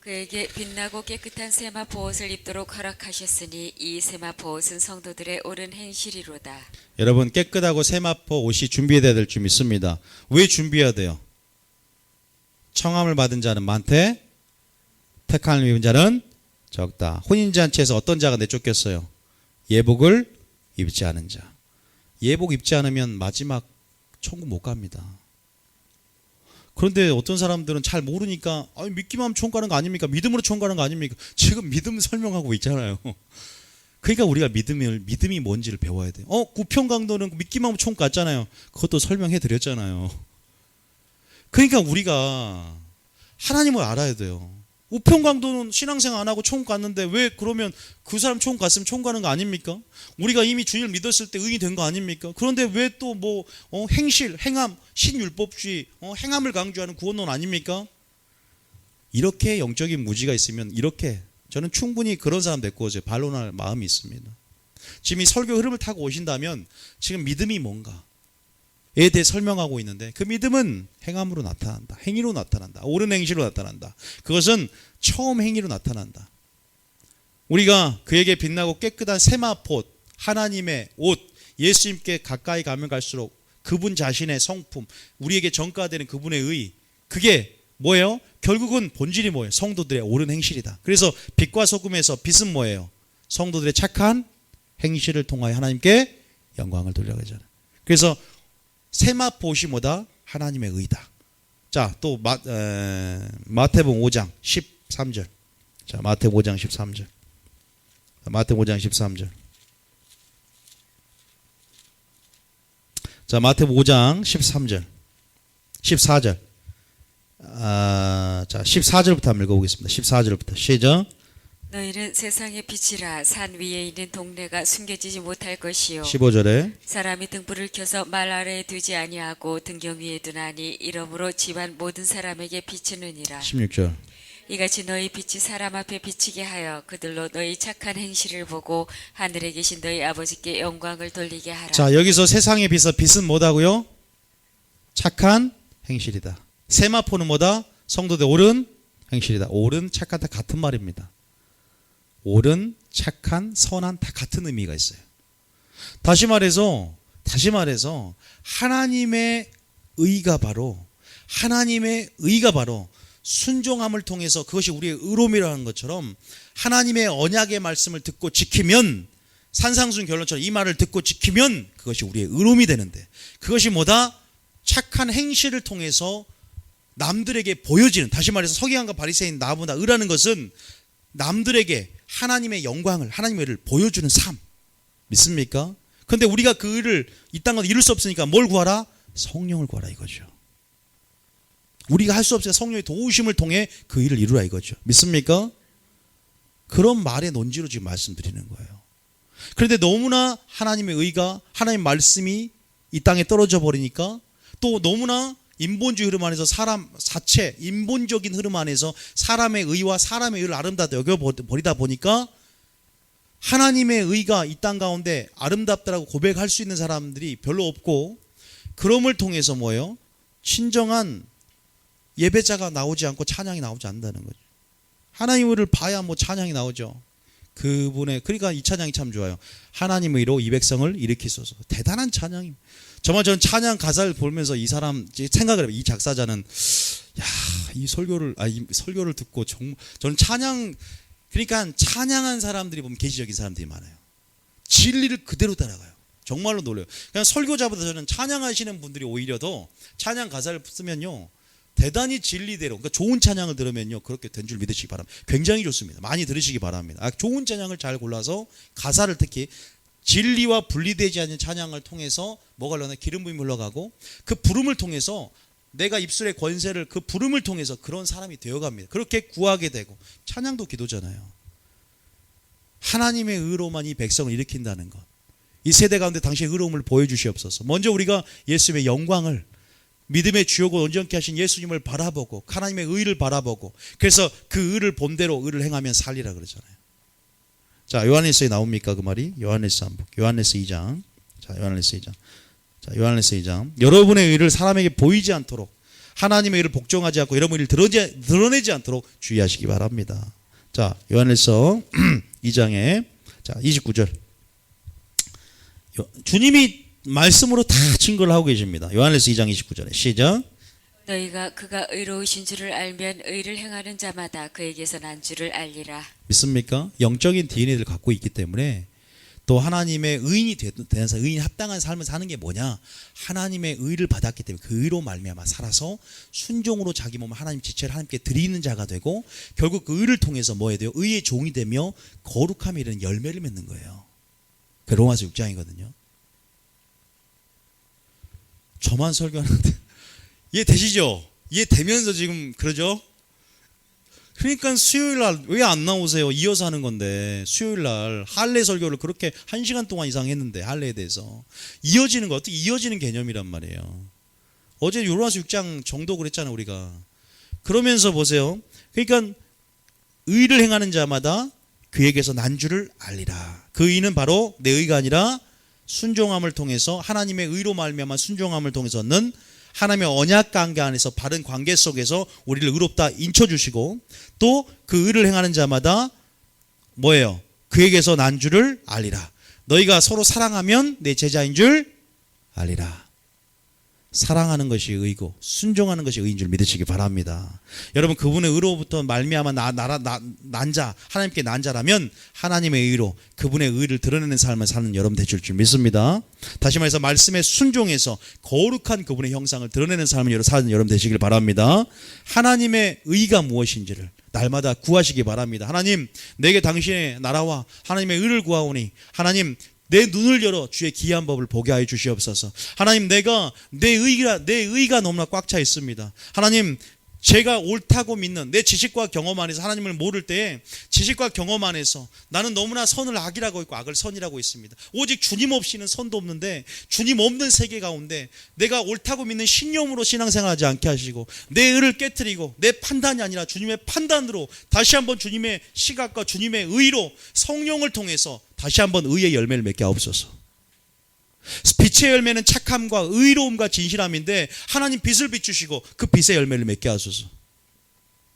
그에게 빛나고 깨끗한 세마포 옷을 입도록 허락하셨으니 이 세마포 옷은 성도들의 옳은 행실이로다. 여러분 깨끗하고 세마포 옷이 준비되어야 될 줄 믿습니다. 왜 준비해야 돼요? 청함을 받은 자는 많되 택함을 입은 자는 적다. 혼인잔치에서 어떤 자가 내쫓겼어요? 예복을 입지 않은 자. 예복 입지 않으면 마지막 천국 못 갑니다. 그런데 어떤 사람들은 잘 모르니까 믿기만 하면 천국 가는 거 아닙니까? 믿음으로 천국 가는 거 아닙니까? 지금 믿음 설명하고 있잖아요. 그러니까 우리가 믿음이 뭔지를 배워야 돼요. 구평강도는 믿기만 하면 천국 갔잖아요. 그것도 설명해 드렸잖아요. 그러니까 우리가 하나님을 알아야 돼요. 우평강도는 신앙생활 안 하고 천국 갔는데 왜 그러면 그 사람 천국 갔으면 천국 가는 거 아닙니까? 우리가 이미 주님을 믿었을 때 의인이 된 거 아닙니까? 그런데 왜 또 행실, 행함, 신율법주의, 행함을 강조하는 구원론 아닙니까? 이렇게 영적인 무지가 있으면 이렇게 저는 충분히 그런 사람 데리고 오세요. 반론할 마음이 있습니다. 지금 이 설교 흐름을 타고 오신다면 지금 믿음이 뭔가에 대해 설명하고 있는데 그 믿음은 행함으로 나타난다. 행위로 나타난다. 옳은 행실로 나타난다. 그것은 처음 행위로 나타난다. 우리가 그에게 빛나고 깨끗한 세마포 하나님의 옷 예수님께 가까이 가면 갈수록 그분 자신의 성품 우리에게 전가되는 그분의 의 그게 뭐예요? 결국은 본질이 뭐예요? 성도들의 옳은 행실이다. 그래서 빛과 소금에서 빛은 뭐예요? 성도들의 착한 행실을 통하여 하나님께 영광을 돌려가잖아요. 그래서 세마포시 뭐다? 하나님의 의다. 자, 또 마태복음 5장 13절. 자, 마태복음 5장 13절. 마태복음 5장 13절. 자, 마태복음 5장 13절. 14절. 자, 14절부터 한번 읽어보겠습니다. 14절부터 시작. 너희는 세상의 빛이라. 산 위에 있는 동네가 숨겨지지 못할 것이요 15절에 사람이 등불을 켜서 말 아래에 두지 아니하고 등경 위에 두나니 이러므로 집안 모든 사람에게 비추느니라. 16절. 이같이 너희 빛이 사람 앞에 비치게 하여 그들로 너희 착한 행실을 보고 하늘에 계신 너희 아버지께 영광을 돌리게 하라. 자, 여기서 세상의 빛은 빛은 뭐다고요? 착한 행실이다. 세마포는 뭐다? 성도들 옳은 행실이다. 옳은 착한 다 같은 말입니다. 옳은 착한 선한 다 같은 의미가 있어요. 다시 말해서 하나님의 의가 바로 순종함을 통해서 그것이 우리의 의로움이라는 것처럼 하나님의 언약의 말씀을 듣고 지키면 산상순 결론처럼 이 말을 듣고 지키면 그것이 우리의 의로움이 되는데 그것이 뭐다? 착한 행실을 통해서 남들에게 보여지는 다시 말해서 서기관과 바리새인 나보다 의라는 것은 남들에게 하나님의 영광을 하나님의 의를 보여주는 삶 믿습니까? 그런데 우리가 그 의를 이 땅에서 이룰 수 없으니까 뭘 구하라? 성령을 구하라 이거죠. 우리가 할 수 없으니까 성령의 도우심을 통해 그 일을 이루라 이거죠. 믿습니까? 그런 말의 논지로 지금 말씀드리는 거예요. 그런데 너무나 하나님의 의가 하나님의 말씀이 이 땅에 떨어져 버리니까 또 너무나 인본주의 흐름 안에서 사람 자체 인본적인 흐름 안에서 사람의 의와 사람의 의를 아름답다 여겨버리다 보니까 하나님의 의가 이 땅 가운데 아름답다라고 고백할 수 있는 사람들이 별로 없고 그럼을 통해서 뭐예요? 친정한 예배자가 나오지 않고 찬양이 나오지 않는다는 거죠. 하나님의 의를 봐야 뭐 찬양이 나오죠. 그러니까 이 찬양이 참 좋아요. 하나님의 의로 이 백성을 일으키소서. 대단한 찬양입니다. 정말 저는 찬양 가사를 보면서 이 사람 생각을 해요. 이 작사자는 이 설교를 듣고 정말 저는 그러니까 찬양한 사람들이 보면 계시적인 사람들이 많아요. 진리를 그대로 따라가요. 정말로 놀라요. 그냥 설교자보다 저는 찬양하시는 분들이 오히려 더 찬양 가사를 쓰면요. 대단히 진리대로 그러니까 좋은 찬양을 들으면요. 그렇게 된 줄 믿으시기 바랍니다. 굉장히 좋습니다. 많이 들으시기 바랍니다. 좋은 찬양을 잘 골라서 가사를 특히 진리와 분리되지 않는 찬양을 통해서 뭐가 흘러나 기름 부음이 흘러가고 그 부름을 통해서 내가 입술의 권세를 그 부름을 통해서 그런 사람이 되어갑니다. 그렇게 구하게 되고 찬양도 기도잖아요. 하나님의 의로만 이 백성을 일으킨다는 것. 이 세대 가운데 당시의 의로움을 보여주시옵소서. 먼저 우리가 예수님의 영광을 믿음의 주요고 온전케 하신 예수님을 바라보고 하나님의 의를 바라보고 그래서 그 의를 본대로 의를 행하면 살리라 그러잖아요. 자, 요한일서에 나옵니까 그 말이? 요한일서 2장. 자, 요한일서 2장. 여러분의 의를 사람에게 보이지 않도록 하나님의 의를 복종하지 않고 여러분의 의를 드러내지 않도록 주의하시기 바랍니다. 자, 요한일서 2장에 자, 29절. 주님이 말씀으로 다 증거를 하고 계십니다. 요한일서 2장 29절에 시작. 너희가 그가 의로우신 줄을 알면 의를 행하는 자마다 그에게서 난 줄을 알리라. 믿습니까? 영적인 DNA를 갖고 있기 때문에 또 하나님의 의인이 되는 사람, 의인이 합당한 삶을 사는 게 뭐냐? 하나님의 의를 받았기 때문에 그 의로 말미암아 살아서 순종으로 자기 몸을 하나님 지체를 하나님께 드리는 자가 되고 결국 그 의를 통해서 뭐 해야 돼요? 의의 종이 되며 거룩함에 이르는 열매를 맺는 거예요. 그 로마서 6장이거든요. 저만 설교하는데 이해되시죠? 이해되면서 지금 그러죠? 그러니까 수요일날 왜 안 나오세요? 이어서 하는 건데 수요일날 할례 설교를 그렇게 1시간 동안 이상 했는데 할례에 대해서 이어지는 거 어떻게 이어지는 개념이란 말이에요. 어제 요로마서 6장 정도 그랬잖아요 우리가. 그러면서 보세요. 그러니까 의를 행하는 자마다 그에게서 난 줄을 알리라. 그 의는 바로 내 의가 아니라 순종함을 통해서 하나님의 의로 말미암아 순종함을 통해서 얻는 하나님의 언약 관계 안에서 바른 관계 속에서 우리를 의롭다 인쳐주시고 또 그 의를 행하는 자마다 뭐예요? 그에게서 난 줄을 알리라. 너희가 서로 사랑하면 내 제자인 줄 알리라. 사랑하는 것이 의고 순종하는 것이 의인 줄 믿으시기 바랍니다. 여러분 그분의 의로부터 말미암아 난 자, 하나님께 난 자라면 하나님의 의로 그분의 의를 드러내는 삶을 사는 여러분 되실 줄 믿습니다. 다시 말해서 말씀에 순종해서 거룩한 그분의 형상을 드러내는 삶을 사는 여러분 되시길 바랍니다. 하나님의 의가 무엇인지를 날마다 구하시기 바랍니다. 하나님 내게 당신의 나라와 하나님의 의를 구하오니 하나님 내 눈을 열어 주의 기이한 법을 보게 하여 주시옵소서. 하나님 내 의가 너무나 꽉 차 있습니다. 하나님 제가 옳다고 믿는 내 지식과 경험 안에서 하나님을 모를 때에 지식과 경험 안에서 나는 너무나 선을 악이라고 있고 악을 선이라고 있습니다. 오직 주님 없이는 선도 없는데 주님 없는 세계 가운데 내가 옳다고 믿는 신념으로 신앙생활하지 않게 하시고 내 의를 깨트리고 내 판단이 아니라 주님의 판단으로 다시 한번 주님의 시각과 주님의 의로 성령을 통해서 다시 한번 의의 열매를 맺게 하옵소서. 빛의 열매는 착함과 의로움과 진실함인데 하나님 빛을 비추시고 그 빛의 열매를 맺게 하소서.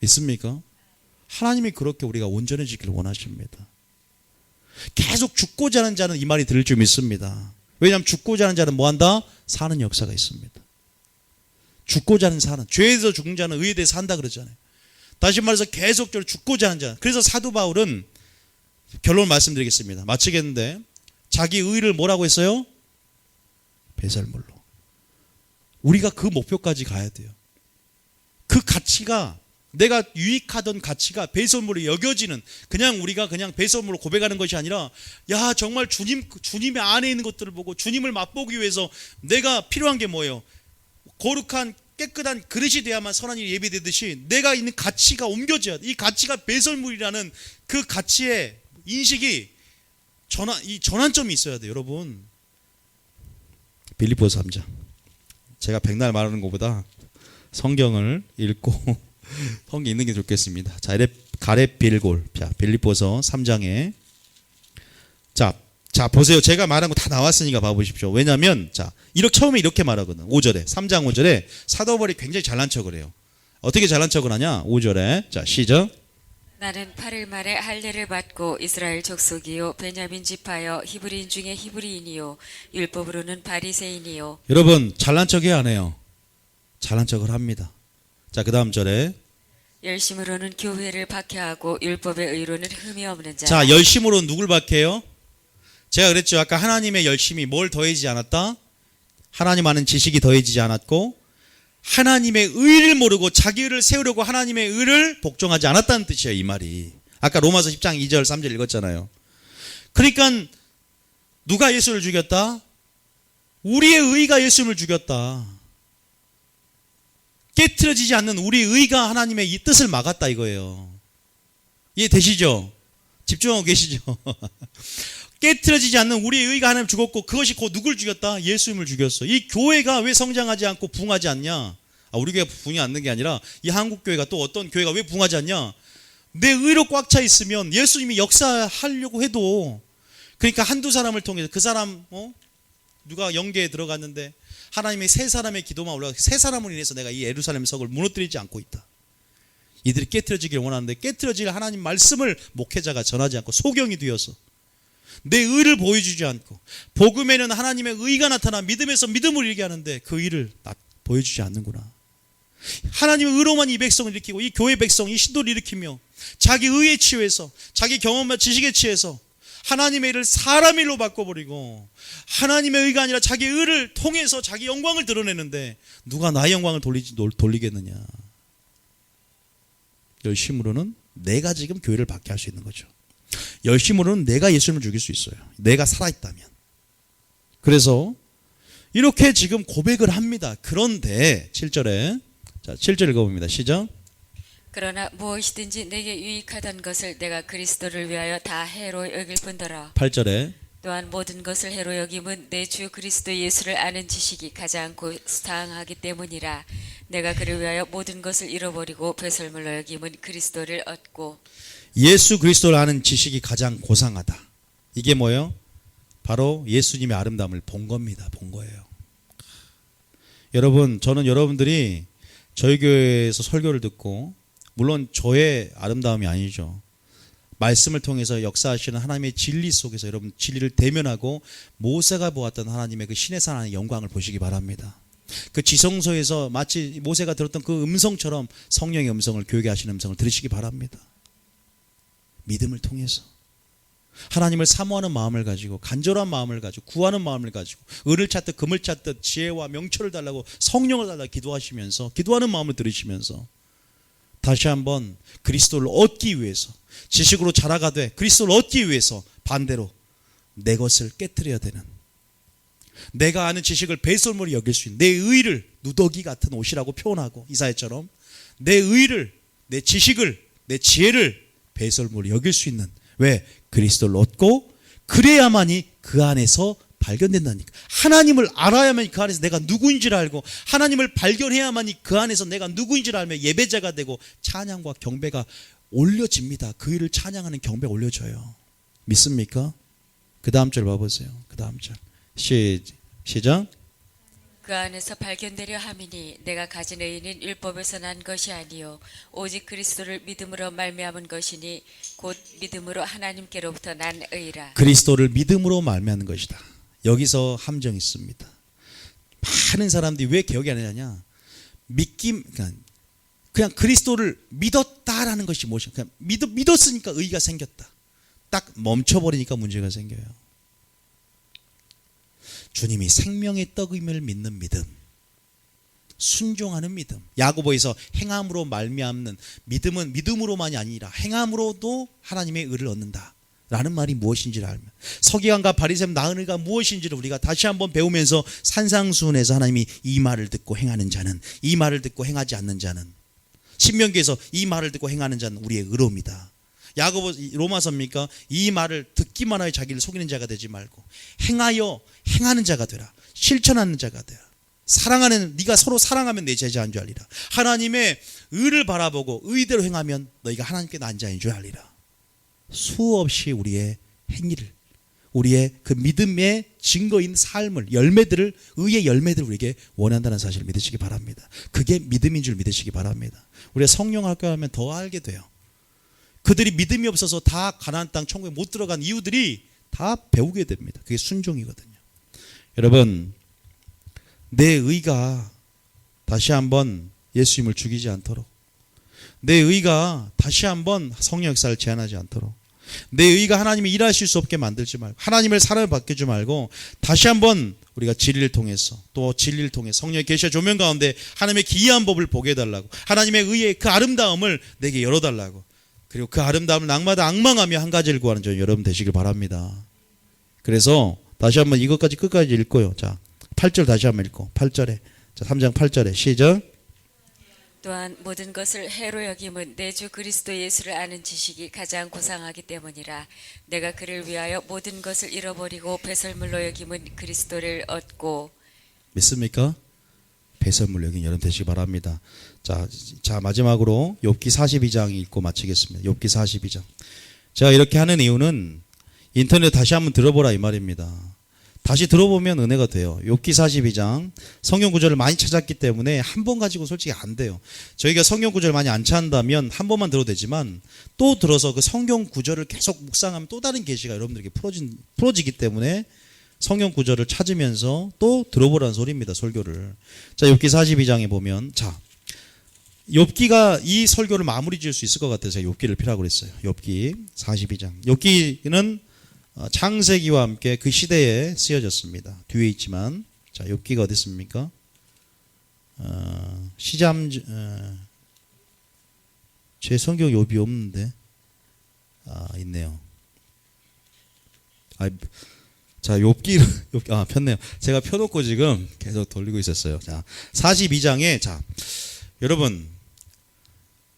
믿습니까? 하나님이 그렇게 우리가 온전해지기를 원하십니다. 계속 죽고자 하는 자는 이 말이 들을 줄 믿습니다. 왜냐하면 죽고자 하는 자는 뭐한다? 사는 역사가 있습니다. 죽고자 하는 사는, 죄에 대해서 죽는 자는 의에 대해서 산다 그러잖아요. 다시 말해서 계속적으로 죽고자 하는 자. 그래서 사도 바울은 결론을 말씀드리겠습니다. 마치겠는데 자기 의를 뭐라고 했어요? 배설물로. 우리가 그 목표까지 가야 돼요. 그 가치가 내가 유익하던 가치가 배설물로 여겨지는 그냥 우리가 그냥 배설물로 고백하는 것이 아니라 야 정말 주님의 안에 있는 것들을 보고 주님을 맛보기 위해서 내가 필요한 게 뭐예요? 거룩한 깨끗한 그릇이 돼야만 선한 일이 예비되듯이 내가 있는 가치가 옮겨져야 돼. 이 가치가 배설물이라는 그 가치의 인식이 전환점이 있어야 돼요, 여러분. 빌립보서 3장. 제가 백날 말하는 것보다 성경을 읽고 성경 읽는 게 좋겠습니다. 자, 가렙 빌골. 자, 빌립보서 3장에 자 보세요. 제가 말한 거 다 나왔으니까 봐보십시오. 왜냐하면 처음에 이렇게 말하거든. 5절에 3장 5절에 사도 바울이 굉장히 잘난 척을 해요. 어떻게 잘난 척을 하냐? 5절에 자 시작. 나는 8일 만에 할례를 받고 이스라엘 족속이요 베냐민 지파여 히브리인 중에 히브리인이요 율법으로는 바리새인이요. 여러분 잘난 척해야 안 해요? 잘난 척을 합니다. 자, 그 다음 절에 열심으로는 교회를 박해하고 율법의 의로는 흠이 없는 자. 자, 열심으로 누굴 박해요? 제가 그랬죠. 아까 하나님의 열심이 뭘 더해지지 않았다? 하나님 아는 지식이 더해지지 않았고 하나님의 의를 모르고 자기 의를 세우려고 하나님의 의를 복종하지 않았다는 뜻이에요, 이 말이. 아까 로마서 10장 2절 3절 읽었잖아요. 그러니까 누가 예수를 죽였다? 우리의 의가 예수님을 죽였다. 깨트려지지 않는 우리의 의가 하나님의 이 뜻을 막았다 이거예요. 이해되시죠? 집중하고 계시죠? 깨트려지지 않는 우리의 의가 하나님 죽었고 그것이 곧 누굴 죽였다? 예수님을 죽였어. 이 교회가 왜 성장하지 않고 부흥하지 않냐? 우리 교회가 부흥이 않는 게 아니라 이 한국 교회가 또 어떤 교회가 왜 부흥하지 않냐? 내 의로 꽉 차 있으면 예수님이 역사하려고 해도 그러니까 한두 사람을 통해서 그 사람 누가 영계에 들어갔는데 하나님의 세 사람의 기도만 올라가 세 사람을 인해서 내가 이 예루살렘 성을 무너뜨리지 않고 있다. 이들이 깨트려지길 원하는데 깨트려질 하나님 말씀을 목회자가 전하지 않고 소경이 되어서 내 의를 보여주지 않고 복음에는 하나님의 의가 나타나 믿음에서 믿음을 일게 하는데 그 의를 보여주지 않는구나. 하나님의 의로만 이 백성을 일으키고 이 교회 백성 이 신도를 일으키며 자기 의에 취해서 자기 경험과 지식에 취해서 하나님의 일을 사람의 일로 바꿔버리고 하나님의 의가 아니라 자기 의를 통해서 자기 영광을 드러내는데 누가 나의 영광을 돌리겠느냐. 열심으로는 내가 지금 교회를 받게 할 수 있는 거죠. 열심으로는 내가 예수님을 죽일 수 있어요. 내가 살아있다면. 그래서 이렇게 지금 고백을 합니다. 그런데 7절에 7절 읽어봅니다. 시작. 그러나 무엇이든지 내게 유익하던 것을 내가 그리스도를 위하여 다 해로 여길 뿐더러 8절에 또한 모든 것을 해로 여김은 내 주 그리스도 예수를 아는 지식이 가지 않고 수상하기 때문이라. 내가 그를 위하여 모든 것을 잃어버리고 배설물로 여김은 그리스도를 얻고. 예수 그리스도를 아는 지식이 가장 고상하다. 이게 뭐예요? 바로 예수님의 아름다움을 본 겁니다. 본 거예요. 여러분, 저는 여러분들이 저희 교회에서 설교를 듣고, 물론 저의 아름다움이 아니죠. 말씀을 통해서 역사하시는 하나님의 진리 속에서 여러분 진리를 대면하고 모세가 보았던 하나님의 그 신의 산의 영광을 보시기 바랍니다. 그 지성소에서 마치 모세가 들었던 그 음성처럼 성령의 음성을, 교육에 하시는 음성을 들으시기 바랍니다. 믿음을 통해서 하나님을 사모하는 마음을 가지고, 간절한 마음을 가지고, 구하는 마음을 가지고, 을을 찾듯 금을 찾듯 지혜와 명철을 달라고, 성령을 달라고 기도하시면서, 기도하는 마음을 들으시면서 다시 한번 그리스도를 얻기 위해서, 지식으로 자라가되 그리스도를 얻기 위해서 반대로 내 것을 깨트려야 되는, 내가 아는 지식을 배설물이 여길 수 있는, 내 의를 누더기 같은 옷이라고 표현하고, 이사야처럼 내 의를, 내 지식을, 내 지혜를 배설물이 여길 수 있는, 왜? 그리스도를 얻고 그래야만이 그 안에서 발견된다니까. 하나님을 알아야만 그 안에서 내가 누구인지를 알고, 하나님을 발견해야만이 그 안에서 내가 누구인지를 알며 예배자가 되고 찬양과 경배가 올려집니다. 그 일을 찬양하는 경배가 올려져요. 믿습니까? 그 다음 절 봐보세요. 그 다음 절 시작. 그 안에서 발견되려 함이니 내가 가진 의는 율법에서 난 것이 아니요 오직 그리스도를 믿음으로 말미암은 것이니 곧 믿음으로 하나님께로부터 난 의라. 그리스도를 믿음으로 말미암는 것이다. 여기서 함정이 있습니다. 많은 사람들이 왜 개혁이 안 되냐? 그냥 그리스도를 믿었다라는 것이 무엇이냐? 그냥 믿었으니까 의가 생겼다. 딱 멈춰버리니까 문제가 생겨요. 주님이 생명의 떡임을 믿는 믿음, 순종하는 믿음. 야고보에서 행함으로 말미암는 믿음은 믿음으로만이 아니라 행함으로도 하나님의 의를 얻는다 라는 말이 무엇인지를 알면, 서기관과 바리새인 나은의가 무엇인지를 우리가 다시 한번 배우면서 산상수훈에서 하나님이 이 말을 듣고 행하는 자는, 이 말을 듣고 행하지 않는 자는, 신명기에서 이 말을 듣고 행하는 자는 우리의 의로움이다. 야고보 로마서입니까? 이 말을 듣기만 하여 자기를 속이는 자가 되지 말고 행하여 행하는 자가 되라. 실천하는 자가 되라. 사랑하는, 네가 서로 사랑하면 내 제자인 줄 알리라. 하나님의 의를 바라보고 의대로 행하면 너희가 하나님께 난 자인 줄 알리라. 수없이 우리의 행위를, 우리의 그 믿음의 증거인 삶을, 열매들을, 의의 열매들을 우리에게 원한다는 사실을 믿으시기 바랍니다. 그게 믿음인 줄 믿으시기 바랍니다. 우리가 성령학교 하면 더 알게 돼요. 그들이 믿음이 없어서 다 가나안 땅 천국에 못 들어간 이유들이 다 배우게 됩니다. 그게 순종이거든요. 여러분, 내 의가 다시 한번 예수님을 죽이지 않도록, 내 의가 다시 한번 성령 역사를 제한하지 않도록, 내 의가 하나님이 일하실 수 없게 만들지 말고, 하나님을 사랑을 바뀌지 말고, 다시 한번 우리가 진리를 통해서, 또 진리를 통해 성령의 계시와 조명 가운데 하나님의 기이한 법을 보게 해달라고, 하나님의 의의 그 아름다움을 내게 열어달라고, 그리고 그 아름다움을 날마다 앙망하며 한 가지를 구하는 저 여러분 되시길 바랍니다. 그래서 다시 한번 이것까지 끝까지 읽고요. 자, 8절 다시 한번 읽고, 8절에, 자, 3장 8절에 시작. 또한 모든 것을 해로 여김은 내 주 그리스도 예수를 아는 지식이 가장 고상하기 때문이라. 내가 그를 위하여 모든 것을 잃어버리고 배설물로 여김은 그리스도를 얻고. 믿습니까? 배설물 여긴 여러분 되시기 바랍니다. 자, 마지막으로 욥기 42장 읽고 마치겠습니다. 욥기 42장. 제가 이렇게 하는 이유는 인터넷 다시 한번 들어보라 이 말입니다. 다시 들어보면 은혜가 돼요. 욥기 42장 성경 구절을 많이 찾았기 때문에 한 번 가지고 솔직히 안 돼요. 저희가 성경 구절을 많이 안 찾는다면 한 번만 들어도 되지만, 또 들어서 그 성경 구절을 계속 묵상하면 또 다른 계시가 여러분들에게 풀어지기 때문에 성경 구절을 찾으면서 또 들어보라는 소리입니다. 설교를. 자, 욥기 42장에 보면, 자, 욥기가 이 설교를 마무리 지을 수 있을 것 같아서 욥기를 피라고 그랬어요. 욥기 42장. 욥기는 창세기와 함께 그 시대에 쓰여졌습니다. 뒤에 있지만, 자, 욥기가 어디 있습니까? 제 성경 욥이 없는데, 있네요. 자, 욥기, 폈네요. 제가 펴놓고 지금 계속 돌리고 있었어요. 자, 42장에, 자, 여러분,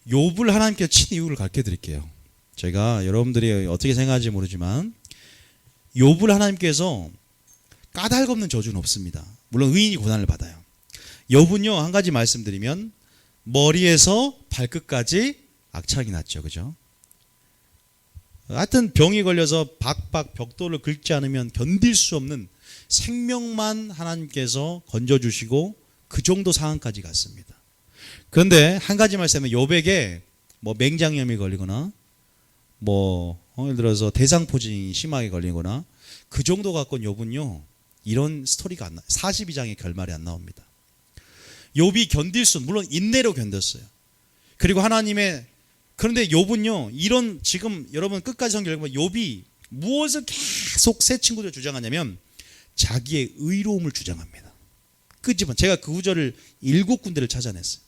욥을 하나님께서 친 이유를 가르쳐 드릴게요. 제가 여러분들이 어떻게 생각하는지 모르지만, 욥을 하나님께서 까닭 없는 저주는 없습니다. 물론 의인이 고난을 받아요. 욥은요, 한 가지 말씀드리면, 머리에서 발끝까지 악착이 났죠. 그죠? 하여튼 병이 걸려서 박박 벽돌을 긁지 않으면 견딜 수 없는 생명만 하나님께서 건져주시고 그 정도 상황까지 갔습니다. 그런데 한 가지 말씀은 욥에게 뭐 맹장염이 걸리거나 예를 들어서 대상포진이 심하게 걸리거나 그 정도 갖고는 욥은요 이런 스토리가 안 나. 42장의 결말이 안 나옵니다. 욥이 견딜 수 물론 인내로 견뎠어요. 그리고 그런데 욥은요 이런 지금 여러분 끝까지 성경 읽으면 욥이 무엇을 계속 새 친구들 주장하냐면 자기의 의로움을 주장합니다. 끄집어 제가 그 구절을 7군데를 찾아냈어요.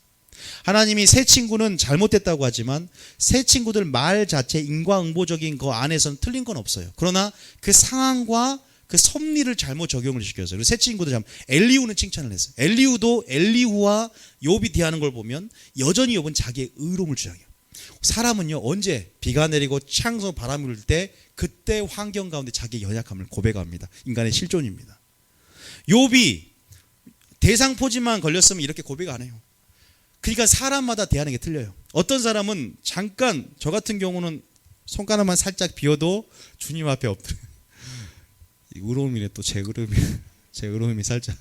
하나님이 새 친구는 잘못됐다고 하지만 새 친구들 말 자체 인과응보적인 거 안에서는 틀린 건 없어요. 그러나 그 상황과 그 섭리를 잘못 적용을 시켰어요. 그리고 새 친구도 엘리후는 칭찬을 했어요. 엘리후와 욥이 대하는 걸 보면 여전히 욥은 자기의 의로움을 주장해요. 사람은요 언제 비가 내리고 창수 바람이 불 때 그때 환경 가운데 자기의 연약함을 고백합니다. 인간의 실존입니다. 욥이 대상포진만 걸렸으면 이렇게 고백 안 해요. 그러니까 사람마다 대하는 게 틀려요. 어떤 사람은 잠깐 저 같은 경우는 손가락만 살짝 비워도 주님 앞에 엎드려. 의로움이네 또 제 의로움이 살짝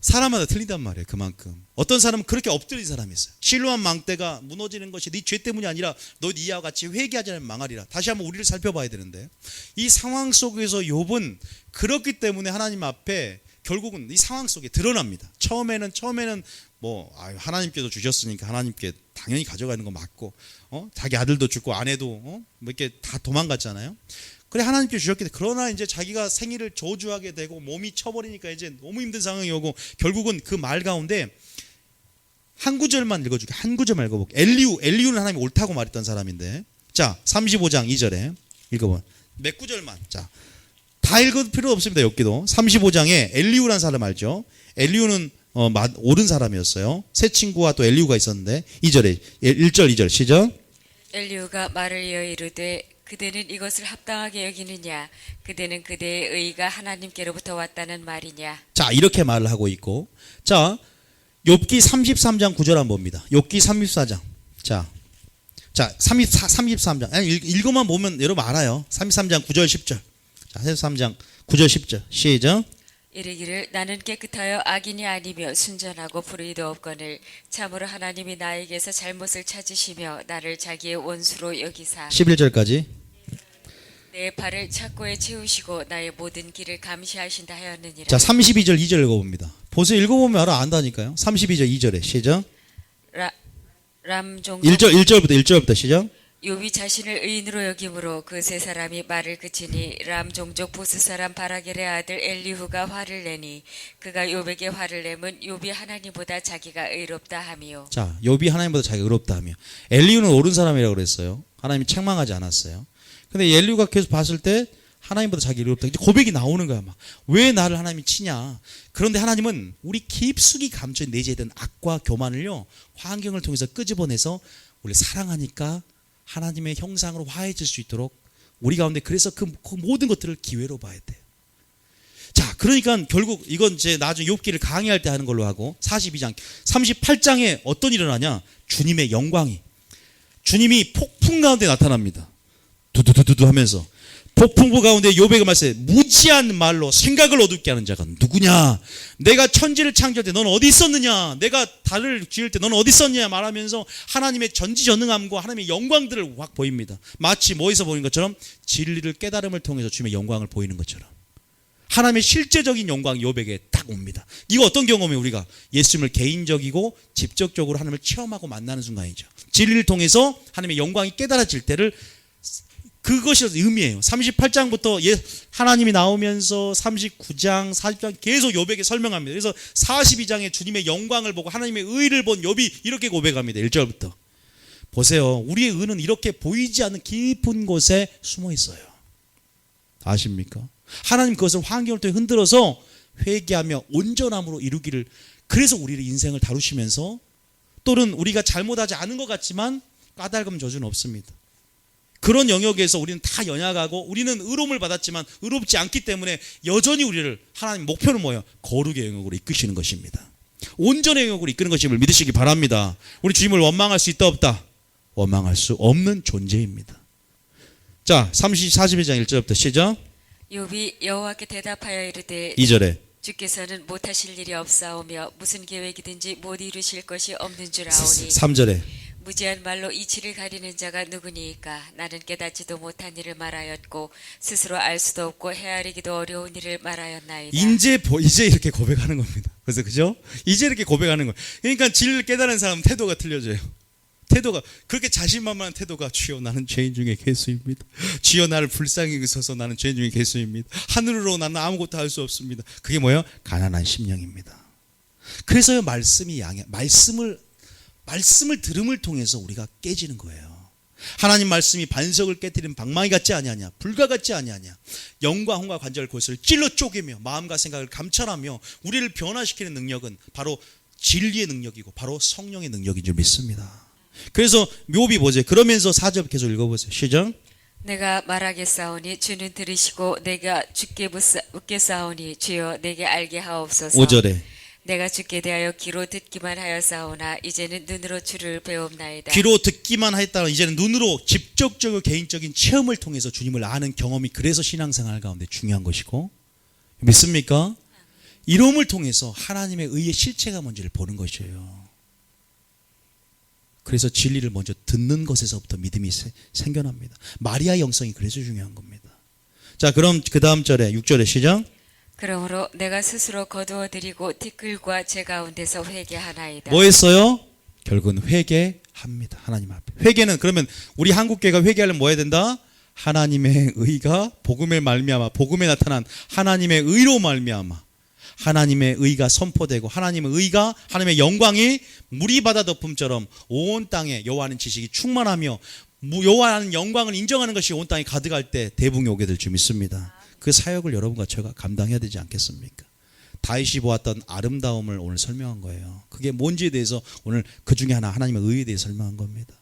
사람마다 틀린단 말이에요. 그만큼 어떤 사람은 그렇게 엎드린 사람이 있어요. 실로암 망대가 무너지는 것이 네 죄 때문이 아니라 너 이와 같이 회개하지 않으면 망하리라. 다시 한번 우리를 살펴봐야 되는데 이 상황 속에서 욥은 그렇기 때문에 하나님 앞에 결국은 이 상황 속에 드러납니다. 처음에는 하나님께서 주셨으니까 하나님께 당연히 가져가는 거 맞고 자기 아들도 죽고 아내도 이렇게 다 도망갔잖아요. 그래 하나님께 주셨기 때문에 그러나 이제 자기가 생일을 저주하게 되고 몸이 쳐버리니까 이제 너무 힘든 상황이 오고 결국은 그 말 가운데 한 구절만 읽어줄게. 한 구절만 읽어볼게. 엘리후는 하나님이 옳다고 말했던 사람인데 자 35장 2절에 읽어봐. 몇 구절만. 자 다 읽을 필요 없습니다. 여기도 35장에 엘리후라는 사람 알죠? 엘리후는 옳은 사람이었어요. 새 친구와 또 엘리후가 있었는데 2절에 1절 2절 시작. 엘리후가 말을 이어 이르되 그대는 이것을 합당하게 여기느냐 그대는 그대의 의가 하나님께로부터 왔다는 말이냐. 자 이렇게 말을 하고 있고 자 욥기 33장 9절 한번 봅니다. 욥기 34장 자 33장 읽어만 보면 여러분 알아요. 33장 9절 10절 자 33장 9절 10절 시작. 이르기를 나는 깨끗하여 악인이 아니며 순전하고 불의도 없거늘 참으로 하나님이 나에게서 잘못을 찾으시며 나를 자기의 원수로 여기사 11절까지 내 발을 착고에 채우시고 나의 모든 길을 감시하신다 하였느니라. 자 32절 2절 읽어봅니다. 보세요. 읽어보면 안다니까요. 32절 2절에 시작. 람종족 1절부터 시작. 욥이 자신을 의인으로 여김으로 그 세 사람이 말을 그치니 람 종족 보스 사람 바라겔의 아들 엘리후가 화를 내니 그가 욥에게 화를 내면 욥이 하나님보다 자기가 의롭다 하미요. 자 욥이 하나님보다 자기가 의롭다 하며 엘리후는 옳은 사람이라고 그랬어요. 하나님이 책망하지 않았어요. 근데 엘리후가 계속 봤을 때 하나님보다 자기 의롭다. 이제 고백이 나오는 거야. 막 왜 나를 하나님이 치냐. 그런데 하나님은 우리 깊숙이 감춰 내재에 있던 악과 교만을요 환경을 통해서 끄집어내서 우리 사랑하니까 하나님의 형상으로 화해질 수 있도록 우리 가운데 그래서 그 모든 것들을 기회로 봐야 돼요. 자, 그러니까 결국 이건 이제 나중에 욥기를 강의할 때 하는 걸로 하고 42장, 38장에 어떤 일이 일어나냐? 주님의 영광이 주님이 폭풍 가운데 나타납니다. 두두두두 하면서 폭풍부 가운데 욥에게 말씀해 무지한 말로 생각을 어둡게 하는 자가 누구냐? 내가 천지를 창조할 때 넌 어디 있었느냐? 내가 달을 지을 때 넌 어디 있었냐? 말하면서 하나님의 전지전능함과 하나님의 영광들을 확 보입니다. 마치 뭐에서 보이는 것처럼 진리를 깨달음을 통해서 주님의 영광을 보이는 것처럼 하나님의 실제적인 영광이 욥에게 딱 옵니다. 이거 어떤 경험이에요? 우리가 예수님을 개인적이고 직접적으로 하나님을 체험하고 만나는 순간이죠. 진리를 통해서 하나님의 영광이 깨달아질 때를 그것이 의미예요. 38장부터 하나님이 나오면서 39장, 40장 계속 욥에게 설명합니다. 그래서 42장에 주님의 영광을 보고 하나님의 의를 본 욥이 이렇게 고백합니다. 1절부터. 보세요. 우리의 의는 이렇게 보이지 않는 깊은 곳에 숨어 있어요. 아십니까? 하나님 그것을 환경을 통해 흔들어서 회개하며 온전함으로 이루기를 그래서 우리의 인생을 다루시면서 또는 우리가 잘못하지 않은 것 같지만 까닭은 저주는 없습니다. 그런 영역에서 우리는 다 연약하고 우리는 의로움을 받았지만 의롭지 않기 때문에 여전히 우리를 하나님 목표는 뭐예요? 거룩의 영역으로 이끄시는 것입니다. 온전의 영역으로 이끄는 것임을 믿으시기 바랍니다. 우리 주님을 원망할 수 있다 없다? 원망할 수 없는 존재입니다. 자 자, 42장 1절부터 시작. 욥이 여호와께 대답하여 이르되 2절에 주께서는 못하실 일이 없사오며 무슨 계획이든지 못 이루실 것이 없는 줄 아오니 3절에 무지한 말로 이치를 가리는 자가 누구니이까. 나는 깨닫지도 못한 일을 말하였고 스스로 알 수도 없고 헤아리기도 어려운 일을 말하였나이다. 이제 이렇게 고백하는 겁니다. 그래서 그죠? 이제 이렇게 고백하는 거예요. 그러니까 진리를 깨달은 사람은 태도가 틀려져요. 태도가 그렇게 자신만만한 태도가 주여 나는 죄인 중에 개수입니다. 주여 나를 불쌍히 여기소서 나는 죄인 중에 개수입니다. 하늘으로 나는 아무것도 할 수 없습니다. 그게 뭐예요? 가난한 심령입니다. 그래서 말씀을 들음을 통해서 우리가 깨지는 거예요. 하나님 말씀이 반석을 깨뜨리는 방망이 같지 아니하냐, 불과 같지 아니하냐. 영과 혼과 관절 곳을 찔러 쪼개며 마음과 생각을 감찰하며 우리를 변화시키는 능력은 바로 진리의 능력이고 바로 성령의 능력인 줄 믿습니다. 그래서 욥이 보세요. 그러면서 4절 계속 읽어보세요. 시작. 내가 말하겠사오니 주는 들으시고 내가 주께 묻겠사오니 주여 내게 알게 하옵소서. 5절에 내가 주께 대하여 귀로 듣기만 하였사오나 이제는 눈으로 주를 배웁나이다. 귀로 듣기만 했다가 이제는 눈으로 직접적으로 개인적인 체험을 통해서 주님을 아는 경험이 그래서 신앙생활 가운데 중요한 것이고 믿습니까? 이름을 통해서 하나님의 의의 실체가 뭔지를 보는 것이에요. 그래서 진리를 먼저 듣는 것에서부터 믿음이 생겨납니다. 마리아 영성이 그래서 중요한 겁니다. 자, 그럼 그 다음 절에 6절에 시작. 그러므로 내가 스스로 거두어 드리고 티끌과 제 가운데서 회개하나이다. 뭐 했어요? 결국은 회개합니다. 하나님 앞에. 회개는 그러면 우리 한국교회가 회개하려면 뭐 해야 된다? 하나님의 의가 복음에 말미암아 복음에 나타난 하나님의 의로 말미암아 하나님의 의가 선포되고 하나님의 의가 하나님의 영광이 물이 바다 덮음처럼 온 땅에 여호와는 지식이 충만하며 여호와는 영광을 인정하는 것이 온 땅에 가득할 때 대붕이 오게 될 줄 믿습니다. 그 사역을 여러분과 제가 감당해야 되지 않겠습니까? 다윗이 보았던 아름다움을 오늘 설명한 거예요. 그게 뭔지에 대해서 오늘 그 중에 하나 하나님의 의에 대해 설명한 겁니다.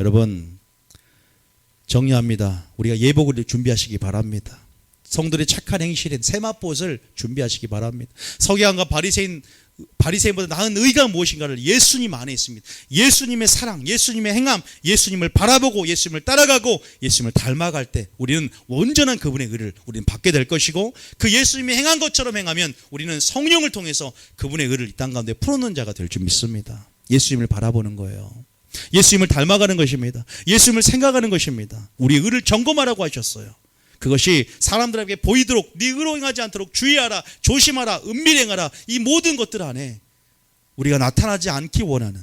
여러분 정리합니다. 우리가 예복을 준비하시기 바랍니다. 성들의 착한 행실인 세마포옷을 준비하시기 바랍니다. 서기관과 바리새인보다 나은 의가 무엇인가를 예수님 안에 있습니다. 예수님의 사랑, 예수님의 행함, 예수님을 바라보고 예수님을 따라가고 예수님을 닮아갈 때 우리는 온전한 그분의 의를 우리는 받게 될 것이고 그 예수님이 행한 것처럼 행하면 우리는 성령을 통해서 그분의 의를 이 땅 가운데 풀어놓는 자가 될 줄 믿습니다. 예수님을 바라보는 거예요. 예수님을 닮아가는 것입니다. 예수님을 생각하는 것입니다. 우리 의를 점검하라고 하셨어요. 그것이 사람들에게 보이도록 네 의로 행하지 않도록 주의하라, 조심하라, 은밀히 행하라. 이 모든 것들 안에 우리가 나타나지 않기 원하는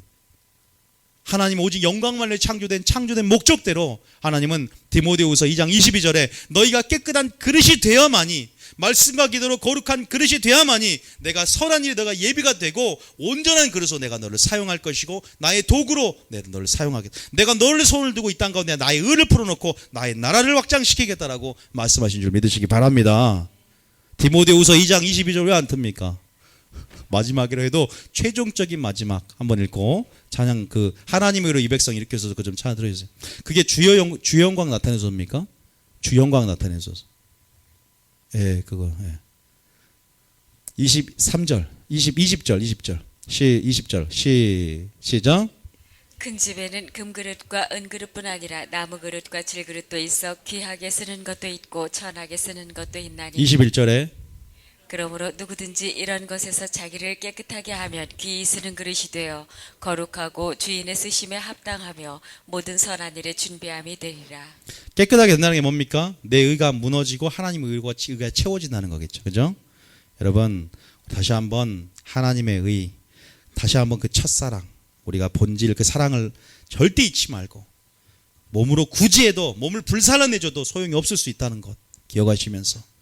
하나님 오직 영광만을 창조된 목적대로 하나님은 디모데후서 2장 22절에 너희가 깨끗한 그릇이 되어야만이 말씀과 기도로 거룩한 그릇이 되어야만이 내가 선한 일에 너가 예비가 되고 온전한 그릇으로 내가 너를 사용할 것이고 나의 도구로 내가 너를 사용하겠다. 내가 너를 손을 두고 이 땅 가운데 나의 의를 풀어놓고 나의 나라를 확장시키겠다라고 말씀하신 줄 믿으시기 바랍니다. 디모데후서 2장 22절 왜 안 틉니까? 마지막이라 해도 최종적인 마지막 한번 읽고 찬양 그 하나님의 의로 이 백성 일으켜서 그거 좀 찬양 들어주세요. 그게 주 영광 나타내소입니까? 주 영광 나타내소서. 예, 그거. 예. 23절, 20절. 시작. 큰 집에는 금그릇과 은그릇뿐 아니라 나무그릇과 질그릇도 있어 귀하게 쓰는 것도 있고 천하게 쓰는 것도 있나니 21절에 그러므로 누구든지 이런 것에서 자기를 깨끗하게 하면 귀히 쓰는 그릇이 되어 거룩하고 주인의 쓰심에 합당하며 모든 선한 일에 준비함이 되리라. 깨끗하게 된다는 게 뭡니까? 내 의가 무너지고 하나님의 의가 채워진다는 거겠죠. 그죠? 여러분 다시 한번 하나님의 의, 다시 한번 그 첫사랑, 우리가 본질 그 사랑을 절대 잊지 말고 몸으로 구제해도 몸을 불살라내줘도 소용이 없을 수 있다는 것 기억하시면서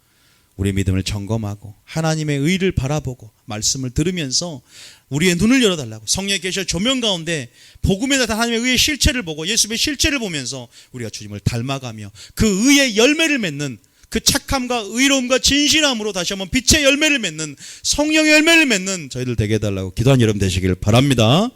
우리의 믿음을 점검하고 하나님의 의를 바라보고 말씀을 들으면서 우리의 눈을 열어달라고 성령에 계셔 조명 가운데 복음에 나타난 하나님의 의의 실체를 보고 예수님의 실체를 보면서 우리가 주님을 닮아가며 그 의의 열매를 맺는 그 착함과 의로움과 진실함으로 다시 한번 빛의 열매를 맺는 성령의 열매를 맺는 저희들 되게 해달라고 기도하는 여러분 되시길 바랍니다.